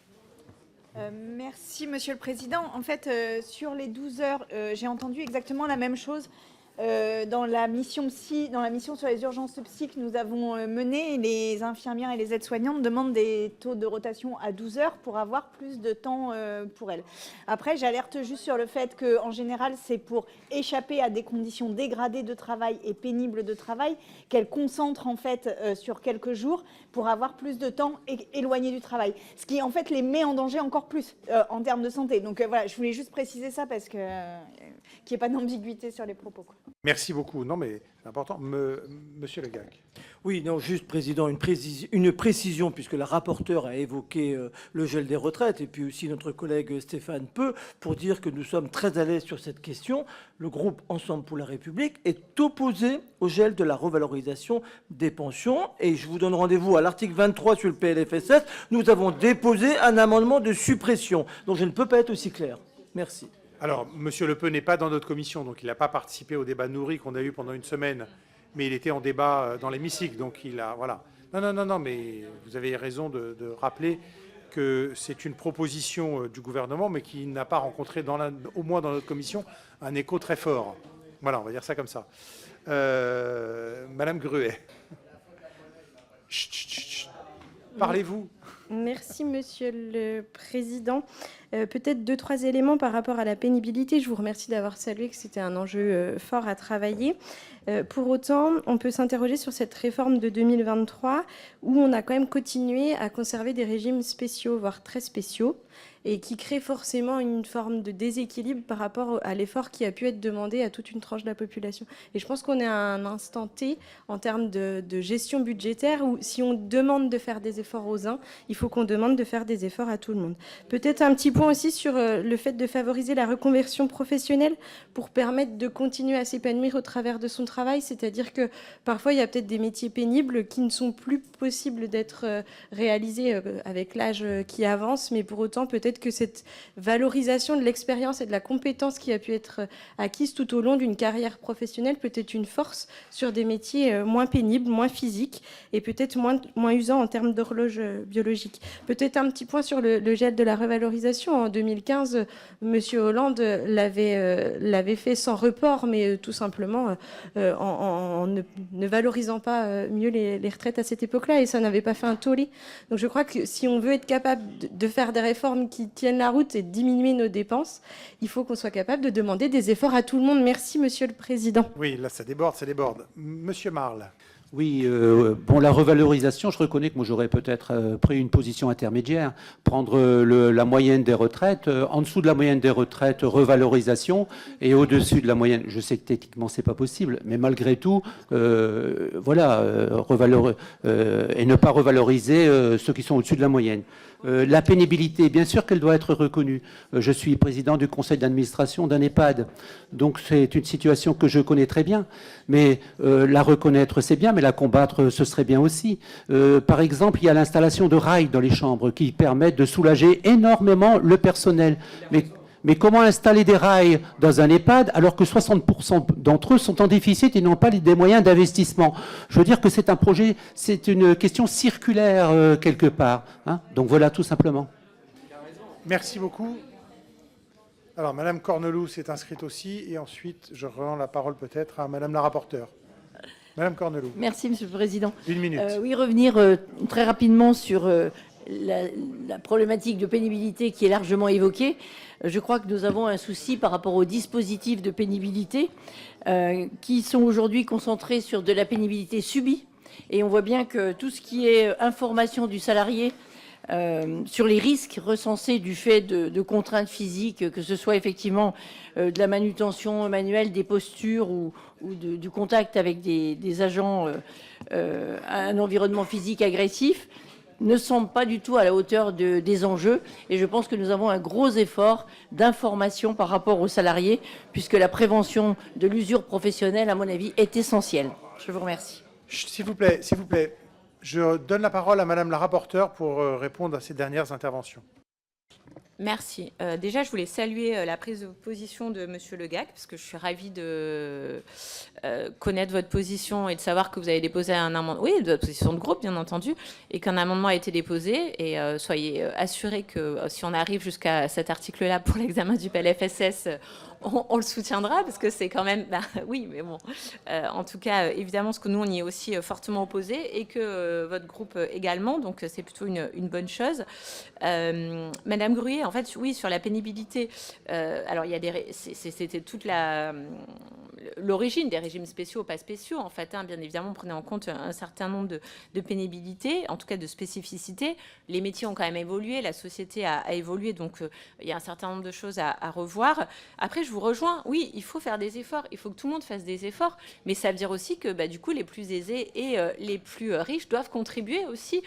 Merci, Monsieur le Président. En fait, sur les 12 heures, j'ai entendu exactement la même chose. Dans la mission sur les urgences psy que nous avons menée, les infirmières et les aides-soignantes demandent des taux de rotation à 12 heures pour avoir plus de temps pour elles. Après, j'alerte juste sur le fait qu'en général, c'est pour échapper à des conditions dégradées de travail et pénibles de travail qu'elles concentrent en fait sur quelques jours pour avoir plus de temps éloigné du travail. Ce qui en fait les met en danger encore plus en termes de santé. Donc voilà, je voulais juste préciser ça parce que qu'il n'y ait pas d'ambiguïté sur les propos, quoi. Merci beaucoup. Non, mais c'est important. Monsieur Le Gac. Oui, non, juste, Président, une précision, puisque la rapporteure a évoqué le gel des retraites, et puis aussi notre collègue Stéphane Peu, pour dire que nous sommes très à l'aise sur cette question. Le groupe Ensemble pour la République est opposé au gel de la revalorisation des pensions, et je vous donne rendez-vous à l'article 23 sur le PLFSS. Nous avons déposé un amendement de suppression, donc je ne peux pas être aussi clair. Merci. Alors, Monsieur Le Peu n'est pas dans notre commission, donc il n'a pas participé au débat nourri qu'on a eu pendant une semaine, mais il était en débat dans l'hémicycle, donc il a... Voilà. Non, mais vous avez raison de rappeler que c'est une proposition du gouvernement, mais qui n'a pas rencontré, au moins dans notre commission, un écho très fort. Voilà, on va dire ça comme ça. Madame Gruet. Chut, chut, chut. Parlez-vous. Merci, Monsieur le Président. Peut-être 2-3 éléments par rapport à la pénibilité. Je vous remercie d'avoir salué que c'était un enjeu fort à travailler. Pour autant, on peut s'interroger sur cette réforme de 2023 où on a quand même continué à conserver des régimes spéciaux, voire très spéciaux, et qui crée forcément une forme de déséquilibre par rapport à l'effort qui a pu être demandé à toute une tranche de la population. Et je pense qu'on est à un instant T en termes de gestion budgétaire où si on demande de faire des efforts aux uns, il faut qu'on demande de faire des efforts à tout le monde. Peut-être un petit point aussi sur le fait de favoriser la reconversion professionnelle pour permettre de continuer à s'épanouir au travers de son travail, c'est-à-dire que parfois il y a peut-être des métiers pénibles qui ne sont plus possibles d'être réalisés avec l'âge qui avance, mais pour autant peut-être que cette valorisation de l'expérience et de la compétence qui a pu être acquise tout au long d'une carrière professionnelle peut être une force sur des métiers moins pénibles, moins physiques et peut-être moins usants en termes d'horloge biologique. Peut-être un petit point sur le gel de la revalorisation. En 2015, M. Hollande l'avait fait sans report, mais tout simplement en ne valorisant pas mieux les retraites à cette époque-là, et ça n'avait pas fait un tollé. Donc je crois que si on veut être capable de faire des réformes qui tiennent la route et diminuer nos dépenses, il faut qu'on soit capable de demander des efforts à tout le monde. Merci, Monsieur le Président. Oui, là, ça déborde, ça déborde. Monsieur Marle. Oui, bon, la revalorisation, je reconnais que moi j'aurais peut-être pris une position intermédiaire, prendre la moyenne des retraites, en dessous de la moyenne des retraites, revalorisation, et au-dessus de la moyenne. Je sais que techniquement c'est pas possible, mais malgré tout, voilà, et ne pas revaloriser ceux qui sont au-dessus de la moyenne. La pénibilité, bien sûr qu'elle doit être reconnue. Je suis président du conseil d'administration d'un EHPAD, donc c'est une situation que je connais très bien. Mais la reconnaître, c'est bien, mais la combattre, ce serait bien aussi. Par exemple, il y a l'installation de rails dans les chambres qui permettent de soulager énormément le personnel. Mais comment installer des rails dans un EHPAD alors que 60% d'entre eux sont en déficit et n'ont pas des moyens d'investissement? Je veux dire que c'est un projet, c'est une question circulaire quelque part. Hein. Donc voilà, tout simplement. Merci beaucoup. Alors, Madame Cornelou s'est inscrite aussi, et ensuite, je rends la parole peut-être à Madame la rapporteure. Madame Cornelou. Merci, Monsieur le Président. Une minute. Oui, revenir très rapidement sur la problématique de pénibilité qui est largement évoquée. Je crois que nous avons un souci par rapport aux dispositifs de pénibilité qui sont aujourd'hui concentrés sur de la pénibilité subie. Et on voit bien que tout ce qui est information du salarié sur les risques recensés du fait de contraintes physiques, que ce soit effectivement de la manutention manuelle des postures ou du contact avec des agents à un environnement physique agressif, ne semble pas du tout à la hauteur des enjeux. Et je pense que nous avons un gros effort d'information par rapport aux salariés, puisque la prévention de l'usure professionnelle, à mon avis, est essentielle. Je vous remercie. S'il vous plaît, s'il vous plaît. Je donne la parole à Madame la rapporteure pour répondre à ces dernières interventions. Merci. Déjà, je voulais saluer la prise de position de Monsieur Le Gac, parce que je suis ravie de connaître votre position et de savoir que vous avez déposé un amendement, oui, de votre position de groupe, bien entendu, et qu'un amendement a été déposé. Et soyez assurés que si on arrive jusqu'à cet article-là pour l'examen du PLFSS, on le soutiendra, parce que c'est quand même... Bah, oui, mais bon. En tout cas, évidemment, ce que nous, on y est aussi fortement opposés, et que votre groupe également, donc c'est plutôt une bonne chose. Madame Gruet, en fait, oui, sur la pénibilité, alors il y a c'était toute l'origine des régimes spéciaux, pas spéciaux, en fait, hein, bien évidemment, on prenait en compte un certain nombre de pénibilités, en tout cas de spécificités. Les métiers ont quand même évolué, la société a évolué, donc il y a un certain nombre de choses à revoir. Après, je vous rejoins. Oui, il faut faire des efforts. Il faut que tout le monde fasse des efforts. Mais ça veut dire aussi que, du coup, les plus aisés et les plus riches doivent contribuer aussi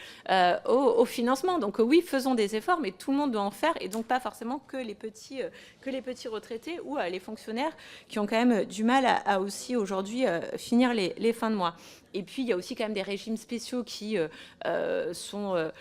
au financement. Donc oui, faisons des efforts, mais tout le monde doit en faire. Et donc pas forcément que les petits retraités ou les fonctionnaires qui ont quand même du mal à aussi aujourd'hui finir les fins de mois. Et puis, il y a aussi quand même des régimes spéciaux qui sont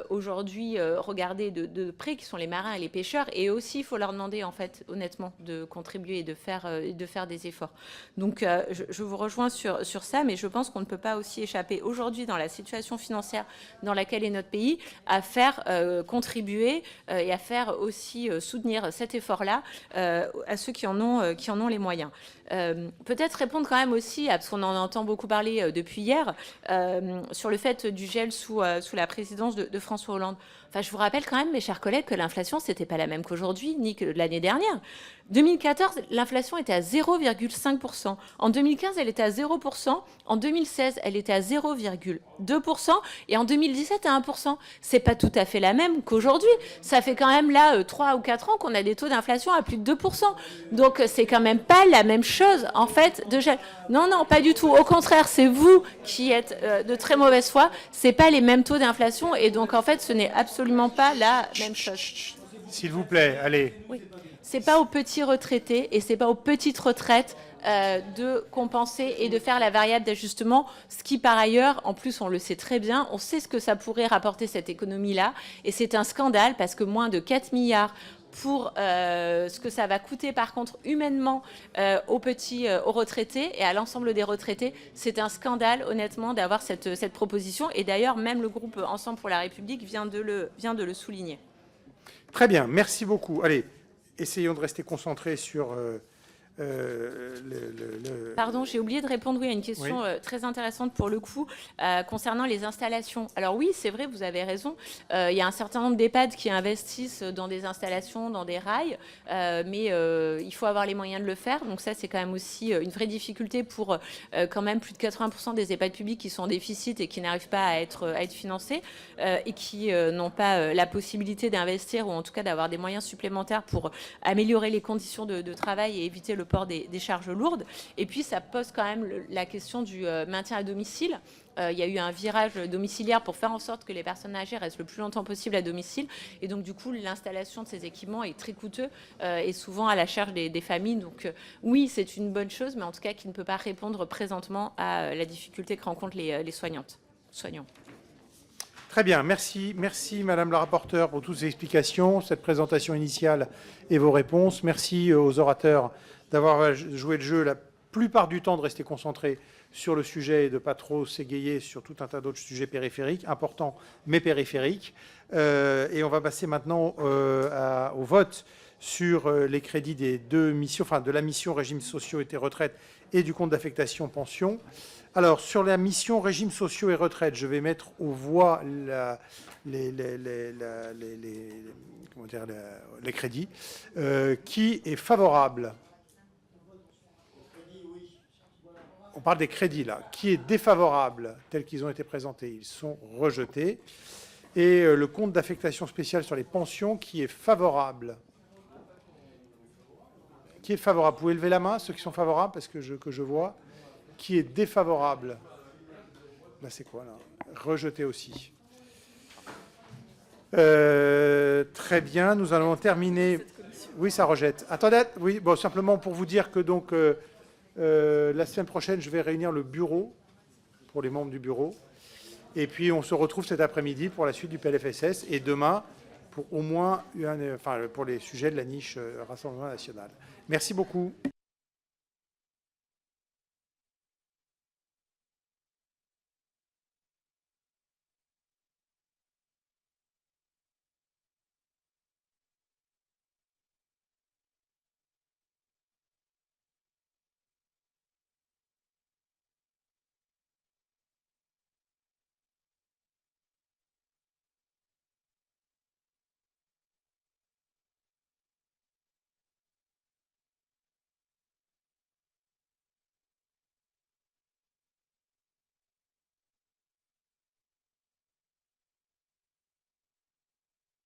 aujourd'hui regardés de près, qui sont les marins et les pêcheurs. Et aussi, il faut leur demander, en fait, honnêtement, de contribuer et de faire des efforts. Donc, je vous rejoins sur ça, mais je pense qu'on ne peut pas aussi échapper aujourd'hui, dans la situation financière dans laquelle est notre pays, à faire contribuer et à faire aussi soutenir cet effort-là à ceux qui en ont les moyens. Peut-être répondre quand même aussi, parce qu'on en entend beaucoup parler depuis hier, sur le fait du gel sous la présidence de François Hollande. Enfin, je vous rappelle quand même, mes chers collègues, que l'inflation, c'était pas la même qu'aujourd'hui, ni que l'année dernière. 2014, l'inflation était à 0,5%. En 2015, elle était à 0%. En 2016, elle était à 0,2%. Et en 2017, à 1%. C'est pas tout à fait la même qu'aujourd'hui. Ça fait quand même là 3 ou 4 ans qu'on a des taux d'inflation à plus de 2%. Donc, c'est quand même pas la même chose, en fait, de gel. Non, non, pas du tout. Au contraire, c'est vous qui êtes de très mauvaise foi. C'est pas les mêmes taux d'inflation. Et donc, en fait, ce n'est absolument pas la même chose. S'il vous plaît, allez. Oui. C'est pas aux petits retraités et c'est pas aux petites retraites de compenser et de faire la variable d'ajustement, ce qui par ailleurs, en plus on le sait très bien, on sait ce que ça pourrait rapporter cette économie-là, et c'est un scandale parce que moins de 4 milliards pour ce que ça va coûter par contre humainement aux retraités et à l'ensemble des retraités, c'est un scandale honnêtement d'avoir cette proposition, et d'ailleurs même le groupe Ensemble pour la République vient de le souligner. Très bien, merci beaucoup. Allez, essayons de rester concentrés sur Pardon, j'ai oublié de répondre à une question très intéressante pour le coup, concernant les installations. Alors oui, c'est vrai, vous avez raison. Il y a un certain nombre d'EHPAD qui investissent dans des installations, dans des rails, mais il faut avoir les moyens de le faire. Donc ça, c'est quand même aussi une vraie difficulté pour quand même plus de 80% des EHPAD publics qui sont en déficit et qui n'arrivent pas à être financés et qui n'ont pas la possibilité d'investir, ou en tout cas d'avoir des moyens supplémentaires pour améliorer les conditions de travail et éviter le port des charges lourdes. Et puis ça pose quand même la question du maintien à domicile. Il y a eu un virage domiciliaire pour faire en sorte que les personnes âgées restent le plus longtemps possible à domicile, et donc du coup l'installation de ces équipements est très coûteux et souvent à la charge des familles. Donc oui, c'est une bonne chose, mais en tout cas qui ne peut pas répondre présentement à la difficulté que rencontrent les soignants. Très bien, merci Madame la rapporteure pour toutes ces explications, cette présentation initiale et vos réponses. Merci aux orateurs d'avoir joué le jeu, la plupart du temps de rester concentrés sur le sujet et de ne pas trop s'égayer sur tout un tas d'autres sujets périphériques, importants mais périphériques. Et on va passer maintenant au vote sur les crédits des deux missions, enfin de la mission régimes sociaux et retraites et du compte d'affectation pension. Alors, sur la mission régimes sociaux et retraites, je vais mettre aux voix les crédits. Qui est favorable? On parle des crédits, là. Qui est défavorable tels qu'ils ont été présentés? Ils sont rejetés. Et le compte d'affectation spéciale sur les pensions, qui est favorable? Qui est favorable? Vous pouvez lever la main, ceux qui sont favorables, parce que je vois. Qui est défavorable? Là, c'est quoi, là? Rejeté aussi. Très bien, nous allons terminer. Oui, ça rejette. Attendez, oui, bon, simplement pour vous dire que donc la semaine prochaine, je vais réunir le bureau pour les membres du bureau. Et puis, on se retrouve cet après-midi pour la suite du PLFSS et demain pour au moins, pour les sujets de la niche Rassemblement national. Merci beaucoup.